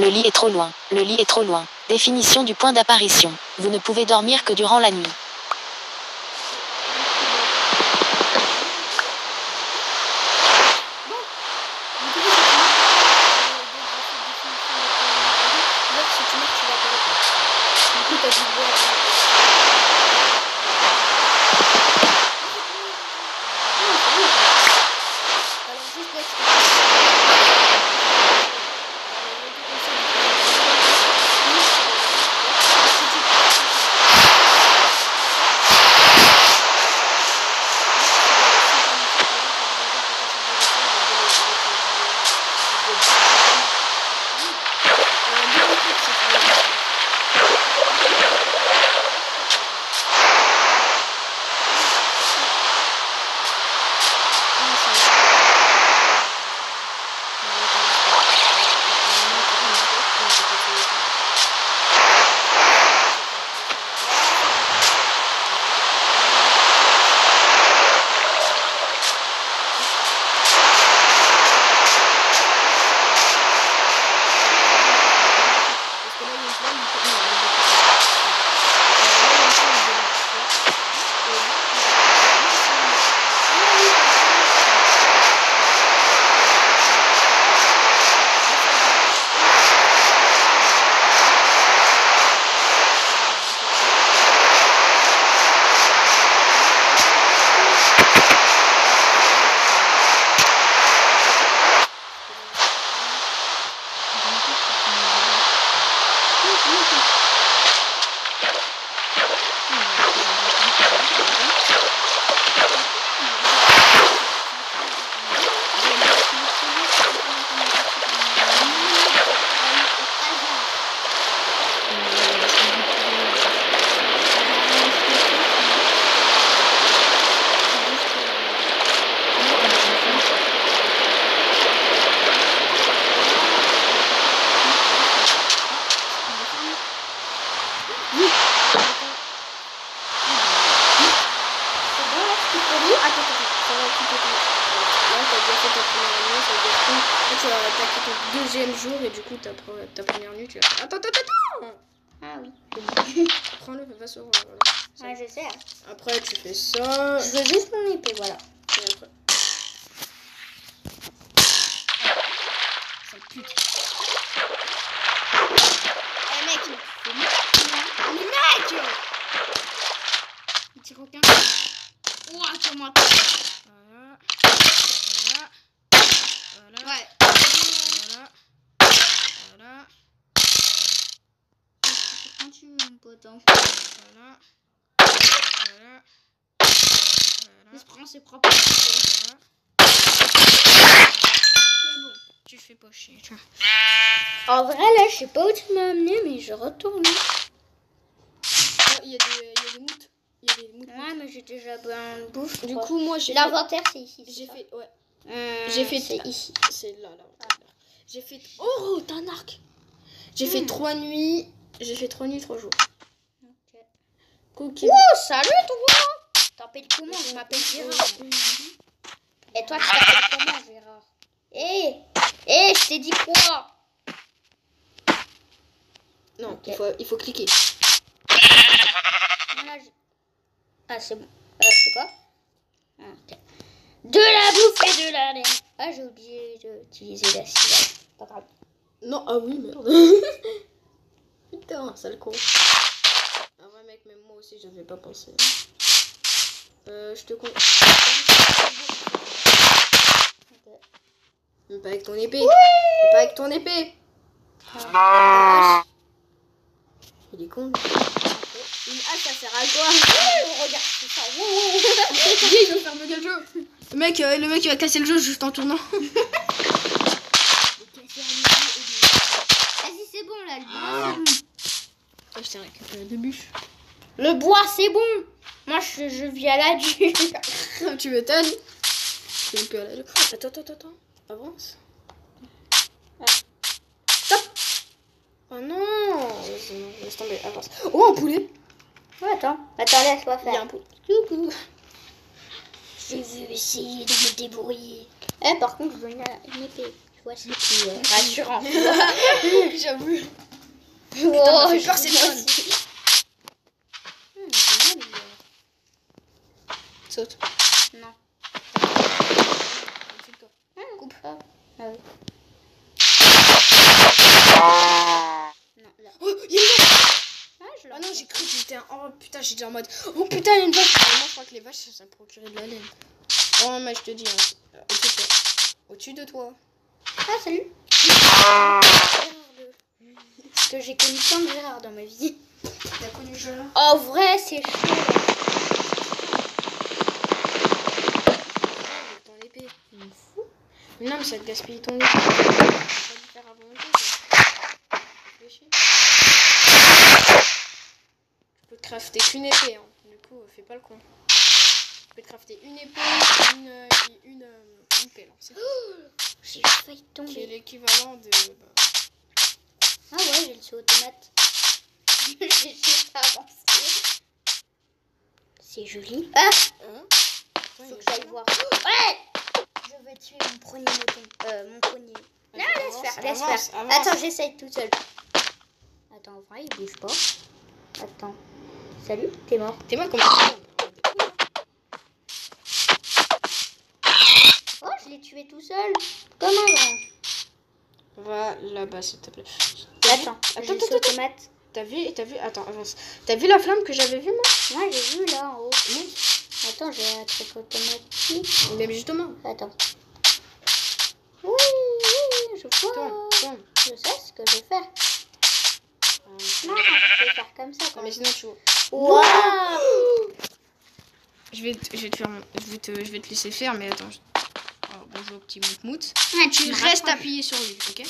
Le lit est trop loin. Le lit est trop loin. Définition du point d'apparition. Vous ne pouvez dormir que durant la nuit. Tu vas attaquer ton deuxième jour et du coup ta première nuit tu vas... Attends. Ah oui. Prends-le, va sur... Ah, je sais. Après tu fais ça... Je veux juste mon épée, voilà. Et après... Ça pute. Eh mec, il tire aucun. Ouah, comment Voilà. Ouais. Voilà. Quand tu veux, mon pote. Voilà. Il se prend ses propres. Voilà. C'est bon. Tu fais pas chier. En vrai, là, je sais pas où tu m'as amené, mais je retourne. Il y a des moutes. Ouais, mais j'ai déjà plein de bouffe. Du coup, moi, l'inventaire, c'est ici. j'ai fait... Ouais. C'est ici. C'est là. J'ai fait... Oh, t'as un arc. J'ai fait 3 nuits. J'ai fait 3 nuits, 3 jours. Ok. Cookie. Oh, salut, toi. T'appelles comment? Je m'appelle Gérard. Et toi, tu t'appelles comment, Gérard? Je t'ai dit quoi? Non, Ok. il faut cliquer. Voilà, ah, c'est bon. Je sais pas. Ok. De la bouffe et de la laine. Ah, j'ai oublié d'utiliser la scie. Pas grave. Non, ah oui, merde. Putain, sale con. Ah ouais, mec, même moi aussi, j'avais pas pensé. Je te compte. Ok. Mais pas avec ton épée. Mais pas avec ton épée. Il est con. Une hache, ça sert à quoi? Regarde, c'est ça. Il va faire bugger le jeu. Le mec, il va casser le jeu juste en tournant. Vas-y, c'est bon, là, le bois. Ah, je t'ai récupéré 2 bûches. Le bois, c'est bon. Moi, je vis à la dure. Tu m'étonnes. Je suis un peu à la... Attends. Avance. Stop. Oh non. Laisse tomber, avance. Oh, un poulet. Ouais, attends, laisse-moi Il y a faire. un poulet. Coucou. Je veux essayer de me débrouiller. Par contre, je veux une épée. toi, c'est plus rassurant. J'avoue. Oh, fait peur, cette conne. Saute. Non. Au-dessus de toi. Coupe. Ah oui. Non, là. Oh, il y a une vache. Ah, je Oh non, j'ai cru que j'étais oh putain, j'étais en mode oh putain, il y a une vache. Moi, je crois que les vaches, ça procurait de la laine. Oh, mais je te dis, hein, au-dessus de toi. Au-dessus de toi. Ah, salut. Parce que j'ai connu plein de Gérard dans ma vie. T'as connu Gérard? En vrai, c'est chaud. Ton épée. Je m'en fous. Mais non, mais ça te gaspille ton épée. Tu peux pas lui faire à volonté, ça. Réfléchis. Tu peux te crafter qu'une épée, hein. Du coup, fais pas le con. Tu peux te crafter une épée et une pelle. Hein. C'est tout. J'ai failli Qui est tomber. l'équivalent de. Ah ouais, j'ai le saut automate. J'ai juste avancé. C'est joli. Ah, faut que j'aille voir. Ouais, je vais tuer mon premier mouton. Mon premier. Non, laisse faire, laisse faire. Avance. Attends, j'essaye toute seule. Attends, en vrai, il bouge pas. Attends. Salut, t'es mort. T'es moi comment ça? Oh, je l'ai tué tout seul. Comme un grand. Va là-bas, s'il te plaît. Attends, j'ai le saut automate. T'as vu, attends, avance. T'as vu la flamme que j'avais vue, moi? Moi, j'ai vu là en haut. Attends, j'ai un truc automatique. Mais justement. Attends. Oui, oui, je vois. Tourne. Je sais ce que je vais faire. Non, je vais faire comme ça. Non, mais sinon, tu vois. Waouh! Je vais te laisser faire, mais attends. Oh, bonjour, petit mout-mout. Ah, Tu restes appuyé sur lui, ok?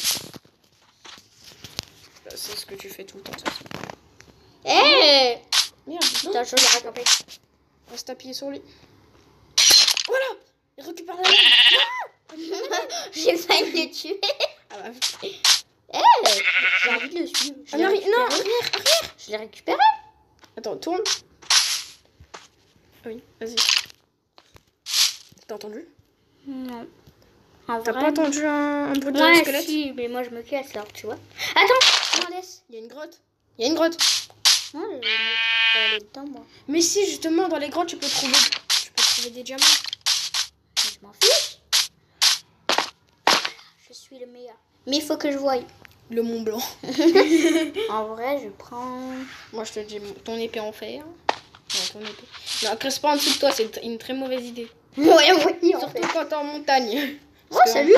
C'est ce que tu fais tout le temps, ça. Eh! Merde, Putain, je l'ai rattrapé. reste appuyé sur lui. Voilà! Il récupère la laine. J'ai failli le tuer. Ah bah, Eh! J'ai envie de le suivre. Je ah, l'ai non, récupéré. arrière. Je l'ai récupéré. Attends, tourne. Oui, vas-y. T'as entendu? Non. En T'as vrai, pas entendu un bruit de ouais, squelette? si, mais moi je me casse alors, tu vois. Attends, non, laisse. Il y a une grotte. Il y a une grotte. Non, je vais pas aller dedans, moi. Mais si, justement, dans les grottes, tu peux trouver des diamants. Mais je m'en fiche. Je suis le meilleur. Mais il faut que je voie. Le Mont Blanc. En vrai, je prends... Moi, je te dis, ton épée en fer. Non, ton épée. Non, crève pas en dessous de toi, c'est une très mauvaise idée. Ouais, oui, en Surtout fait. quand t'es en montagne. Oh, salut.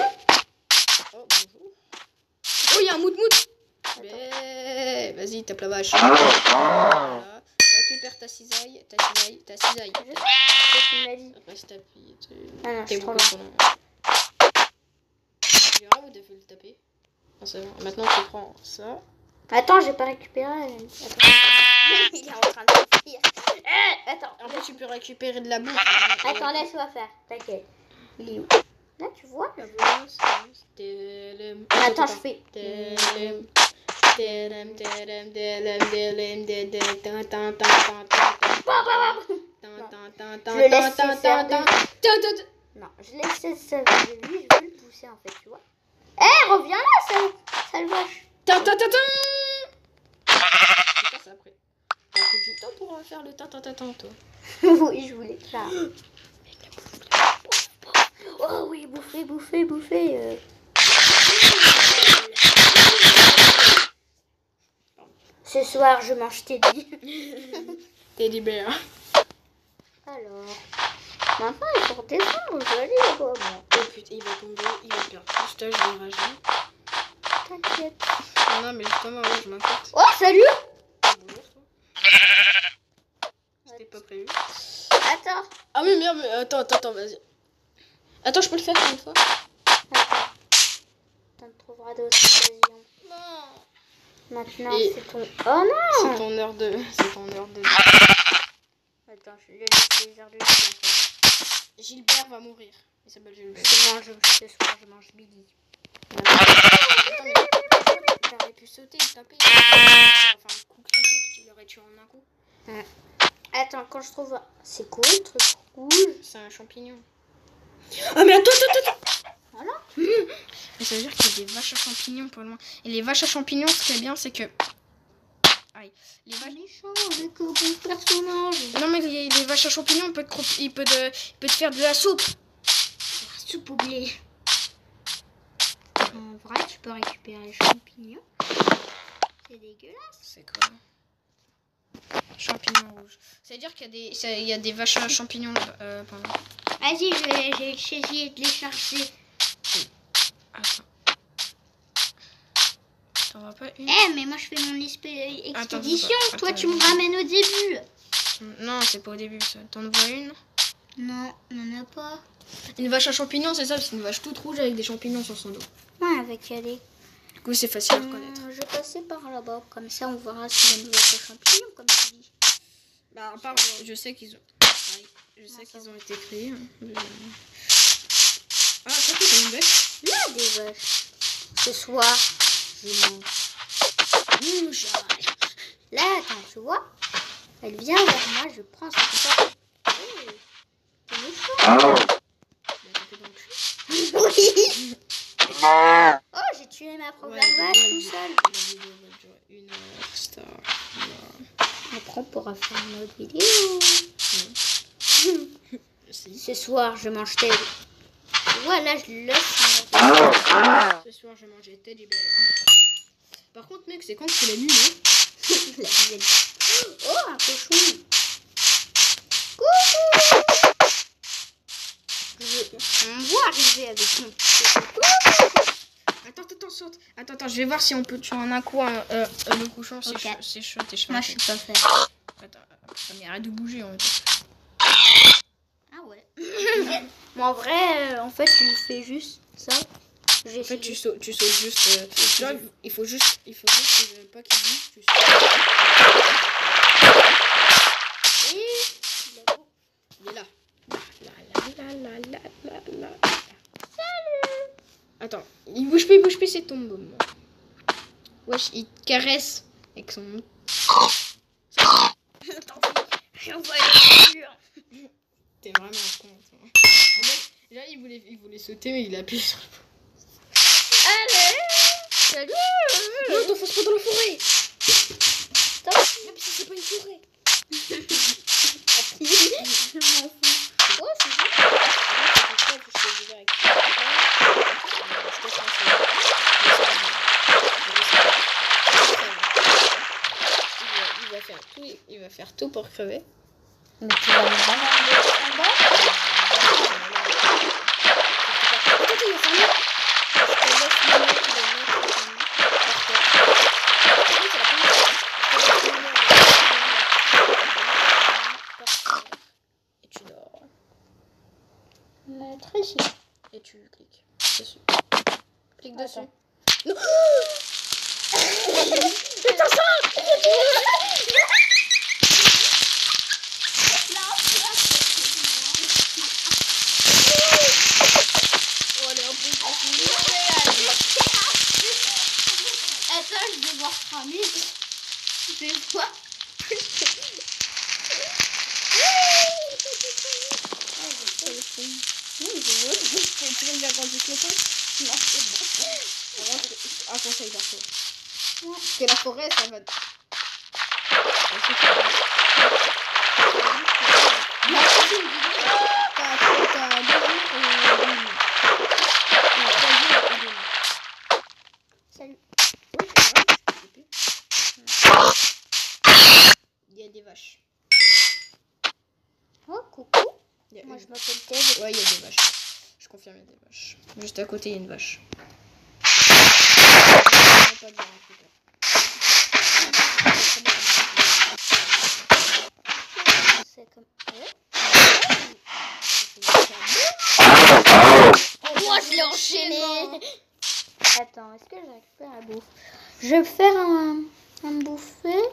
Oh, bonjour. Oh, il y a un mout-mout. Ouais, vas-y, tape la vache. Voilà. Récupère ta cisaille. Ta cisaille. C'est une magie. Reste appuyé. Ah non, je T'es suis trop beaucoup loin. trop loin. Tu verras où t'as fait le taper. Non, c'est bon. Maintenant, tu prends ça. Attends, j'ai pas récupéré. Attends. Il est en train de s'enfuir. Attends. Après, tu peux récupérer de la bouffe. Attends, laisse-moi faire. T'inquiète. Il est où? Là, tu vois? Attends, je fais. Je le laisse se faire de... Non, je laisse ça de lui, je veux le pousser en fait, tu vois. Eh, reviens là, sale vache. Ça après. T'as pris du temps pour faire le tin-tin-tin, toi. Oui, je voulais ça. Oh oui, bouffer. Ce soir, je mange Teddy. Teddy bear. Alors, maintenant, il faut redescendre, je vais aller là-bas, moi. Oh putain, il va tomber, il va perdre tout stage de rage. T'inquiète. Non, mais justement, ouais, je m'inquiète. Oh, salut. Bonjour, toi. C'était pas prévu. Attends. Ah oui, merde, mais attends, vas-y. Attends, je peux le faire une fois. Attends. T'en trouveras d'autres occasions. Non. Maintenant, Et- c'est ton... Oh non. C'est ton heure de... Attends, je lui laisse les heures de vie, en fait. Gilbert va mourir. Il s'appelle Gilbert. Ce soir, je mange Billy. J'aurais pu sauter et taper. Enfin, un coup critique, tu l'aurais tué en un coup. Attends, quand je trouve... C'est quoi le truc rouge? C'est un champignon. Ah mais attends. Voilà. Mais ça veut dire qu'il y a des vaches à champignons pas loin. Et les vaches à champignons, ce qui est bien, c'est que... Aïe. Les vaches... Méchant avec mon personnage. Non, mais les vaches à champignons, il peut te faire de la soupe. La soupe au blé. En vrai, tu peux récupérer les champignons. C'est dégueulasse. C'est quoi? Champignons rouges. Ça veut dire qu'il y a des vaches à champignons là. Pardon. Vas-y, je vais essayer de les chercher. Attends. T'en vois pas une? Mais moi je fais mon expédition. Attends, Toi, tu me ramènes au début. Non, c'est pas au début ça. T'en vois une? Non, n'en a pas. Une vache à champignons, c'est ça? C'est une vache toute rouge avec des champignons sur son dos. Ouais, avec des... Du coup, c'est facile à reconnaître. Je vais passer par là-bas. Comme ça, on verra s'il y a une vache aux champignons, comme tu dis. Bah, à part, je sais qu'ils ont... Je sais qu'ils ont été créés. Ah, toi, t'as une vache? Il y a des vaches. Ce soir, je mange. Là, attends, tu vois? Elle vient vers moi, je prends sa tête. C'est méchant. Oui. Oh, j'ai tué ma première vache tout seul. Une star. Après, on pourra faire une autre vidéo. Ce soir, je mange tel. Tu vois, là, je laisse. Ce soir, je mangeais Teddy Bear. Par contre, mec, c'est quand que c'est la nuit, non? La mienne. Oh, un cochon. Coucou. On me voit arriver avec mon petit coco. Attends, saute. Attends, je vais voir si on peut tuer en un coup le cochon. C'est Ok. c'est chaud, tes cheveux. Moi, je sais pas faire. Attends, mais arrête de bouger en même temps. Ah ouais. Mais en vrai, en fait, tu fais juste ça. En fait, tu sautes juste. Genre, il faut juste pas qu'il bouge. Tu sautes. Et Il est là. Là. Salut. Attends, il bouge plus, c'est ton moment. Wesh, il te caresse avec son... attends, on va aller. T'es vraiment un con, toi. Là, il voulait sauter, mais il a appuyé sur le bouton. Allez. Salut. Non, t'en fasses pas dans la forêt. Stop. Non, mais ça, c'est pas une forêt. Je m'en fous. Oh, c'est bien. Il va faire tout pour crever. Mais tu vas me rendre en bas. Et tu dors. Mettre ici. Et tu cliques dessus. Clique dessus. Attends. Non. Putain, ça. Attends, je vais voir cramer. Je vais voir. Un conseil perso. Parce que la forêt, ça va... Salut. Il y a des vaches. Oh, coucou. Il y a Moi, une- je m'appelle Ted. Ouais, il y a des vaches. Je confirme, il y a des vaches. Juste à côté, il y a une vache. Pas bien, en tout cas. C'est comme... Moi, je l'ai enchaîné. Attends, est-ce que je récupère la bouffe? Je vais faire un bouffer.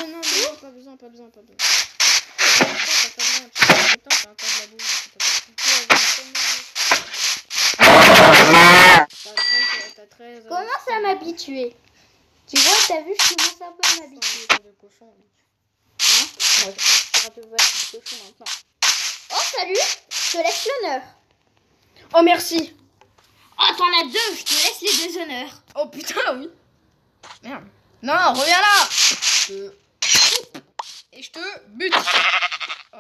Non, pas besoin. T'as encore de la bouffe. T'as 13. Commence à m'habituer. Tu vois, t'as vu, je commence un peu à m'habituer. De cochon. Hein? Moi, je serai de vache de cochon maintenant. Oh, salut. Je te laisse l'honneur. Oh, merci. Oh, t'en as deux, je te laisse les déshonneurs. Oh, putain, oui. Merde. Non, reviens là. Je te coupe et je te bute. Oh,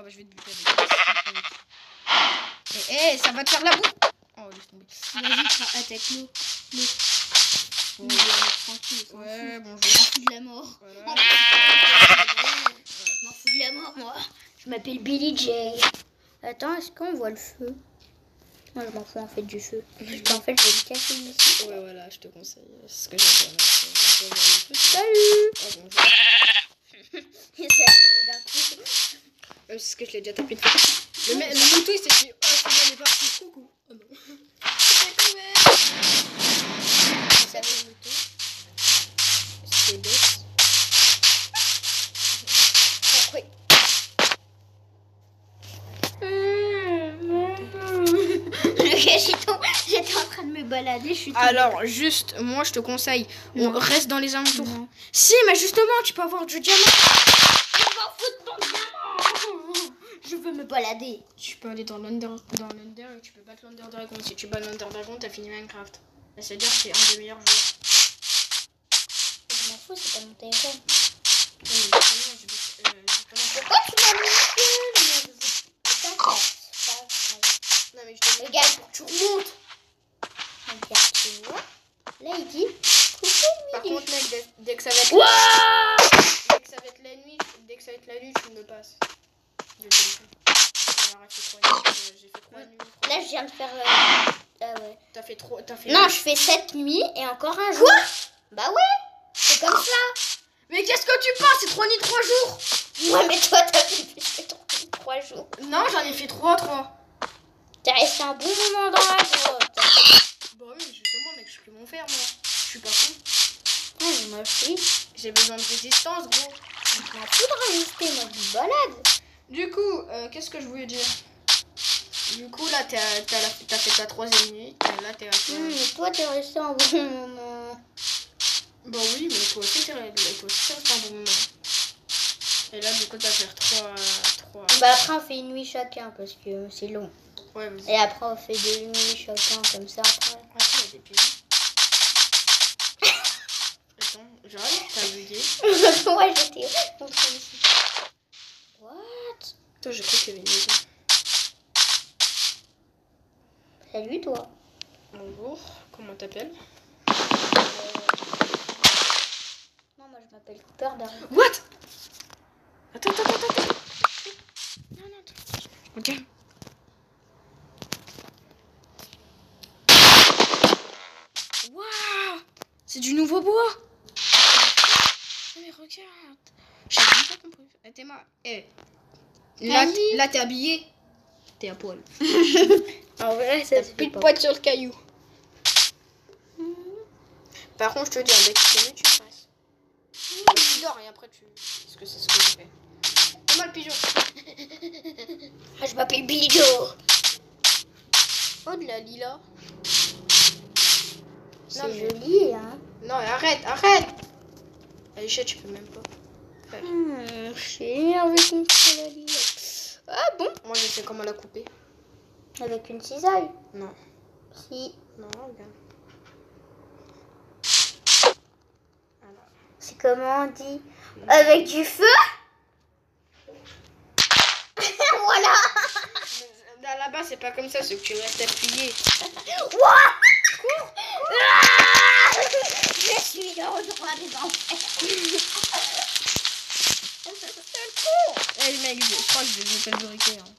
bah, je vais te buter avec ça. Ça va te faire de la boue. Oh, laisse tomber. Vas-y, attaque-nous. Oh. Tranquille. Ouais, bonjour. Je m'en fous de la mort. Voilà. Je m'en fous de la mort, moi. Je m'appelle Billy J. Attends, est-ce qu'on voit le feu? Moi, je m'en fous en fait du feu. Parce qu'en fait, je vais le casser ici. Ouais, voilà, je te conseille. C'est ce que j'ai fait. Salut. Oh, bonjour. Et ça finit d'un coup. Même si c'est ce que je l'ai déjà tapé une fois. Le mouton, il s'est dit, oh, c'est bien, il est parti. Coucou. Oh non. Ça fait le mouton. C'est bête. Après. J'étais en train de me balader, je suis tombée. Alors, juste, moi, je te conseille, on Non. reste dans les alentours. Non. Si, mais justement, tu peux avoir du diamant. Je m'en fous de ton diamant. Je veux me balader. Tu peux aller dans l'Under et tu peux battre l'Under Dragon. Si tu bats l'Under Dragon, t'as fini Minecraft. C'est-à-dire que c'est un des meilleurs jeux. Je m'en fous, c'est pas mon téléphone. Pourquoi Pourquoi tu m'as mis Non, mais je te dis. Regarde, pour que tu remontes. Regarde, tu vois. Là, il dit coucou, Par Willy. contre, mec, dès que ça va être dès que ça va être la nuit, dès que ça va être la nuit, tu me passes. Je te le fais. J'ai fait 3 nuits. Là, je viens de faire. Ah ouais. T'as fait trop. Non, je fais 7 nuits et encore un jour. Bah ouais, c'est comme ça. Mais qu'est-ce que tu penses? C'est 3 nuits, 3 jours. Ouais, mais toi, t'as fait 3 jours. Non, j'en ai fait 3. T'es resté un bon moment dans la grotte. Bah oui, justement, mec, je suis que mon fer, moi. Je suis pas con. Non, mais moi aussi. J'ai besoin de résistance, gros. Je m'en fous de résister, moi, je me balade. Du coup, qu'est-ce que je voulais dire? Du coup, là, t'as fait ta 3e nuit. Là, t'es à Mais toi, t'es resté un bon moment. Bah oui, mais toi aussi, t'es resté un bon moment. Et là, du coup, t'as fait 3. Bah après, on fait une nuit chacun parce que c'est long. Ouais, vas-y. Et après, on fait 2 nuits chacun comme ça. Après. Ah, il y a des pigeons. Attends, j'arrive, t'as bugué. Ouais, j'étais en train de... What? Toi, j'ai cru qu'il y avait une maison. Salut, toi. Bonjour, comment t'appelles? Non, moi, je m'appelle Cooper Darwin. What? Attends. Non, attends. Ok. Waouh! C'est du nouveau bois! Mais regarde! J'ai même pas compris. T'es ma... Là, t'es habillé. T'es à poil. En vrai, T'as plus de poids sur le caillou. Par contre, je te dis, dès que tu t'es mis, tu passes. Tu dors et après tu... Parce que c'est ce que je fais. Fais-moi le pigeon. Ah, je m'appelle Billy Joe. Oh, de la lila. C'est mais- joli, hein. Non, arrête. Allez, chat, tu peux même pas. Je suis énervée contre la lila. Ah bon? Moi, je sais comment la couper. Avec une cisaille? Non. Si. Non, regarde. Alors. C'est comment on dit? Avec du feu? Voilà. Là-bas, c'est pas comme ça, c'est que tu restes appuyé. Ouah! Ah! Je suis le roi des enfers. Eh mec, je crois que je vais jeter le briquet. Hein.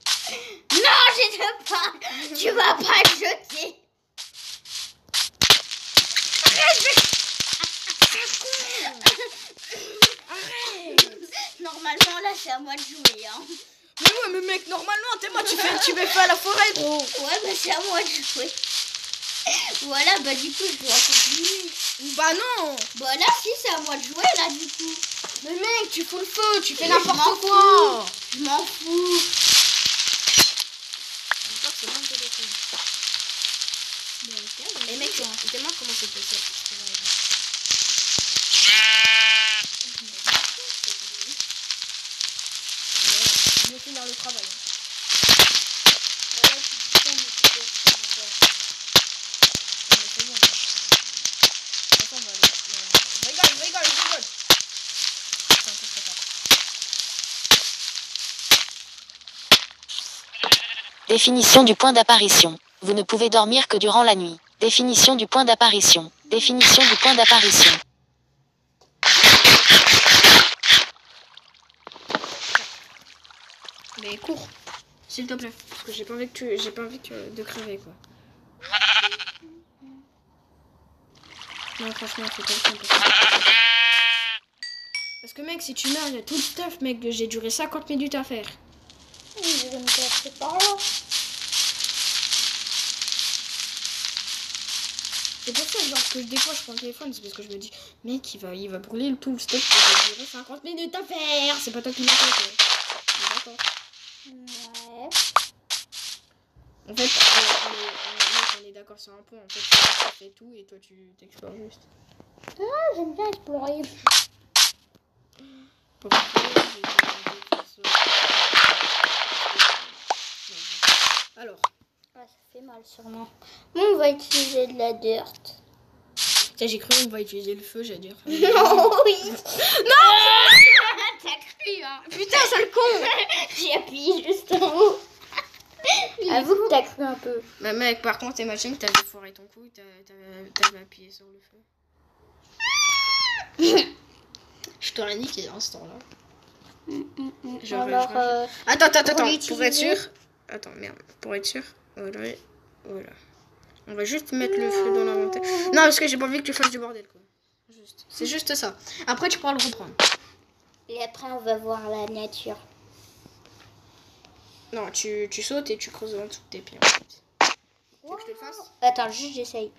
Non, je ne pas. Tu vas pas le jeter. Normalement, là, c'est à moi de jouer. Hein. Mais ouais, mais mec, normalement, tu fais pas à la forêt, gros. Ouais, bah c'est à moi de jouer. Voilà, bah du coup, je dois continuer. Bah non. Bah là, si, c'est à moi de jouer, là, du coup. Mais mec, tu fous le feu, tu fais Mais je m'en n'importe quoi. Je m'en fous. C'est mon téléphone. Et mec, dis-moi comment c'est possible. Je vais finir le travail. Définition du point d'apparition. Vous ne pouvez dormir que durant la nuit. Définition du point d'apparition. Définition du point d'apparition. Mais cours, s'il te plaît. Parce que j'ai pas envie de crever, quoi. Non, franchement, c'est comme ça. Parce que, mec, si tu meurs, il y a tout le stuff, mec. J'ai duré 50 minutes à faire. Je vais me casser par là. C'est pour ça, genre, que des fois, je prends le téléphone. C'est parce que je me dis, mec, il va brûler tout le stuff que j'ai duré 50 minutes à faire. C'est pas toi qui l'as fait, quoi. D'accord. Ouais. En fait, on est d'accord sur un point. En fait, tu fais tout et toi, tu t'explores juste. Ah, j'aime bien explorer. Alors, Ah, ça fait mal sûrement. Bon, on va utiliser de la dirt. tiens, j'ai cru qu'on va utiliser le feu, j'allais dire. Non, oui. Non. T'as cru, hein. Putain, sale con. J'ai appuyé juste en haut. Avoue que t'as cru un peu. Bah mec, par contre, imagine que t'avais foiré ton coup, t'avais appuyé sur le feu. Je t'aurais niqué dans ce temps-là. Alors, Attends, pour l'utiliser. être sûr. Attends, merde, pour être sûr. Voilà. On va juste mettre le feu dans l'inventaire. Non, parce que j'ai pas envie que tu fasses du bordel, quoi. C'est juste ça. Après, tu pourras le reprendre. et après, on va voir la nature. Non, tu sautes et tu creuses en dessous de tes pieds, en fait. Tu veux que je te le fasse? Attends, juste j'essaye.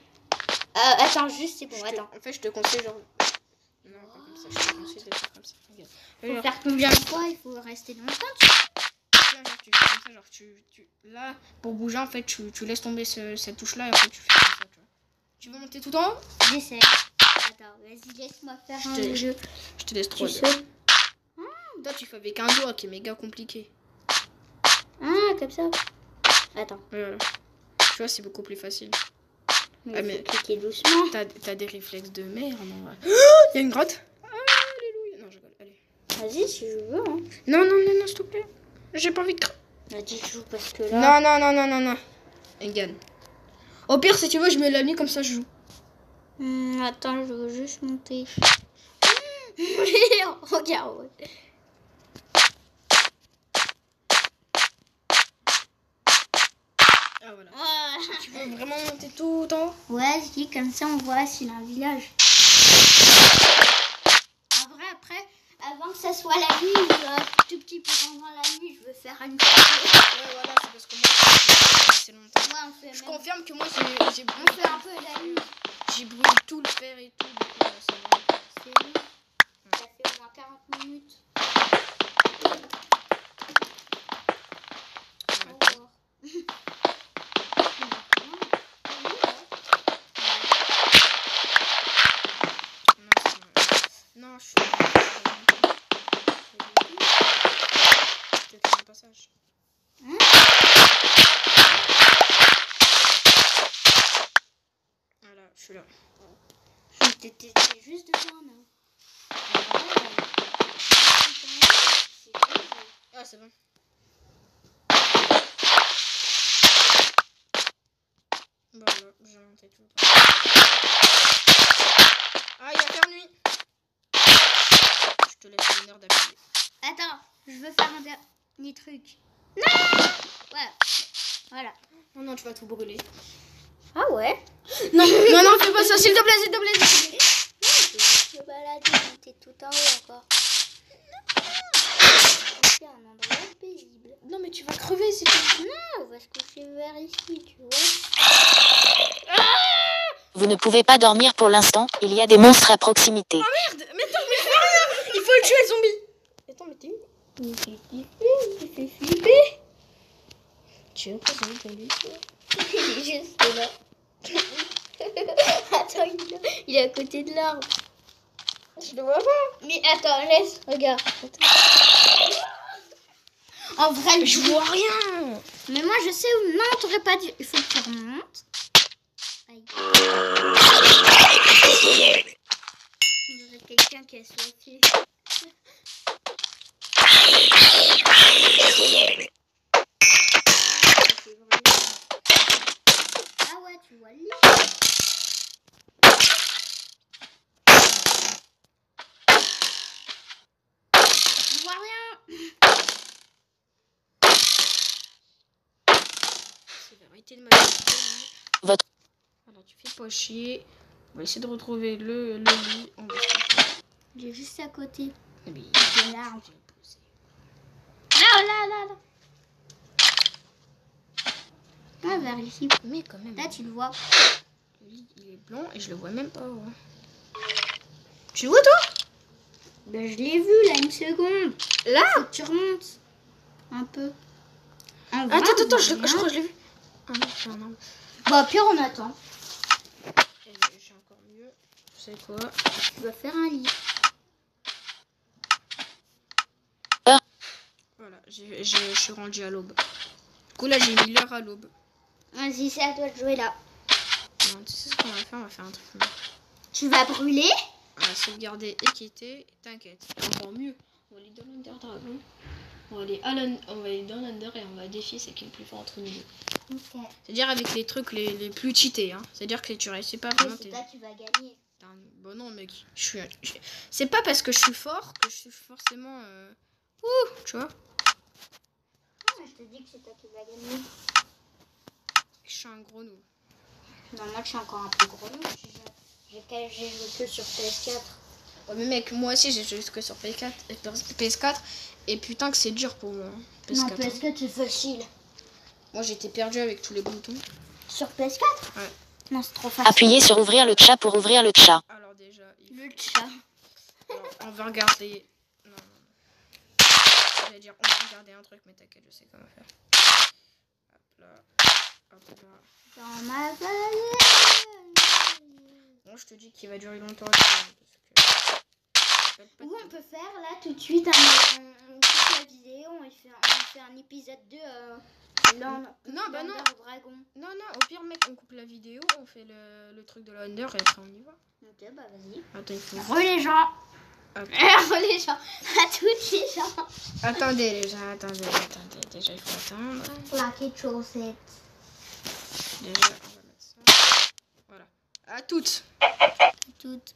Attends, juste c'est bon, attends. En fait, je te conseille genre... Non, pas comme ça, je te conseille de faire comme ça. Regarde. Faut faire combien de fois? Il faut rester longtemps. Là, genre, tu fais comme ça, genre là, pour bouger, en fait, tu laisses tomber cette touche-là et après tu fais comme ça, tu vois. Tu veux monter tout en haut? J'essaie. Attends, vas-y, laisse-moi faire un jeu. Je te laisse Tu 3 sautes. Toi, tu fais avec un doigt qui est méga compliqué. Ah, comme ça. Attends. Voilà. Tu vois, c'est beaucoup plus facile. Mais mais- faut cliquer doucement. T'as des réflexes de merde. Il y a une grotte. Alléluia. Non, je rigole. Allez. Vas-y, si je veux. Hein. Non, s'il te plaît. J'ai pas envie de... Vas-y, je joue parce que là. Non. Egan. Au pire, si tu veux, je mets la nuit comme ça, je joue. Attends, je veux juste monter. Regarde. Ouais. Ah, voilà. Tu veux vraiment monter tout en haut? Ouais, je dis comme ça, on voit s'il a un village. En vrai, après, avant que ça soit la nuit, tout petit peu avant la nuit, je veux faire une photo. Ouais, voilà, c'est parce que moi, c'est longtemps. Ouais, on fait Je même. confirme que moi, j'ai On fait un peu la nuit. j'ai brûlé tout le fer et tout. Du coup, c'est bon. C'est nuit. Ça fait au moins 40 minutes. Au revoir. Non, je suis... Peut-être un passage. Voilà, je suis là. T'étais juste devant, non? Ah, c'est bon. Voilà, j'ai monté tout le temps. Ah, il va faire nuit. Je te laisse une heure d'appuyer. Attends, je veux faire un dernier truc. Non! Ouais. Voilà. Non, tu vas tout brûler. Ah ouais? Non, fais pas ça, s'il te plaît. Je me balader, monter tout en haut encore. C'est un endroit paisible. Non, mais tu vas crever si tu... Non, on va se coucher vers ici, tu vois. Vous ne pouvez pas dormir pour l'instant, il y a des monstres à proximité. Merde, mais attends, mais fais rien. Il faut le tuer, le zombie. Attends, mais t'es où? Il fait flipper. Tu es pas zombie pour lui. Il est juste là. Attends, il est à côté de l'arbre. Je le vois pas. Mais attends, laisse, regarde. Attends. En vrai, Je vois rien. mais moi je sais où. Non, t'aurais pas dit. Il faut que tu remontes. Aïe. On dirait quelqu'un qui a soifé. vais arrêter de m'amuser. Votre Voilà, tu fais pas chier. On va essayer de retrouver le lit. On va se Il est juste à côté. Eh bien, C'est l'arbre. Là. Pas vers ici. mais quand même, Là, tu le vois. le lit, il est blanc et je le vois même pas. Ouais. Tu le vois toi? Ben, je l'ai vu là, une seconde. Là? Faut que tu remontes. Un peu. En vrai, Attends, on voit je rien. crois que je l'ai vu. Ah non, c'est un arbre. Bah, pire, on attend. Eh, j'ai encore mieux. Tu sais quoi? Tu dois faire un lit. Voilà, je suis rendu à l'aube. Du coup, là, j'ai mis l'heure à l'aube. Vas-y, c'est à toi de jouer là. Non, tu sais ce qu'on va faire? On va faire un truc. Tu vas brûler. On va sauvegarder et quitter. T'inquiète. Encore mieux. On va aller dans l'Under Dragon. On va aller dans l'Under et on va défier c'est qui est le plus fort entre nous deux. Ok. C'est-à-dire avec les trucs les plus cheatés. Hein. C'est-à-dire que tu réussis pas Oui, vraiment. c'est toi, tu vas gagner. Bon non mec. C'est pas parce que je suis fort que je suis forcément... Ouh, tu vois. Ah, je te dis que c'est toi qui vas gagner. Je suis un gros noob. Non, moi, je suis encore un peu gros. J'ai joué que sur PS4. Ouais, mais mec, moi aussi j'ai joué que sur PS4 et putain que c'est dur pour moi. hein, PS4. Non, PS4, c'est facile. Moi j'étais perdu avec tous les boutons. Sur PS4? Ouais. Non, c'est trop facile. appuyez sur ouvrir le chat pour ouvrir le chat. Alors déjà, Le chat. alors, on va regarder. Non. J'allais dire on va regarder un truc, mais t'inquiète, je sais comment faire. Hop là. Hop là. Dans ma vallée. Bon, je te dis qu'il va durer longtemps. Parce que... Ou on peut faire là tout de suite on coupe la vidéo, on fait un épisode 2 Non, bah non. Dragon. Non, au pire, mec, on coupe la vidéo, on fait le truc de l'Under et après on y va. Ok, bah vas-y. Attends, il faut. Re les gens. Ok. Re les gens. À toutes les gens. Attendez, les gens, attendez. Déjà, il faut attendre. La quelque chose. Déjà, on va mettre ça. Voilà. À toutes. Toutes.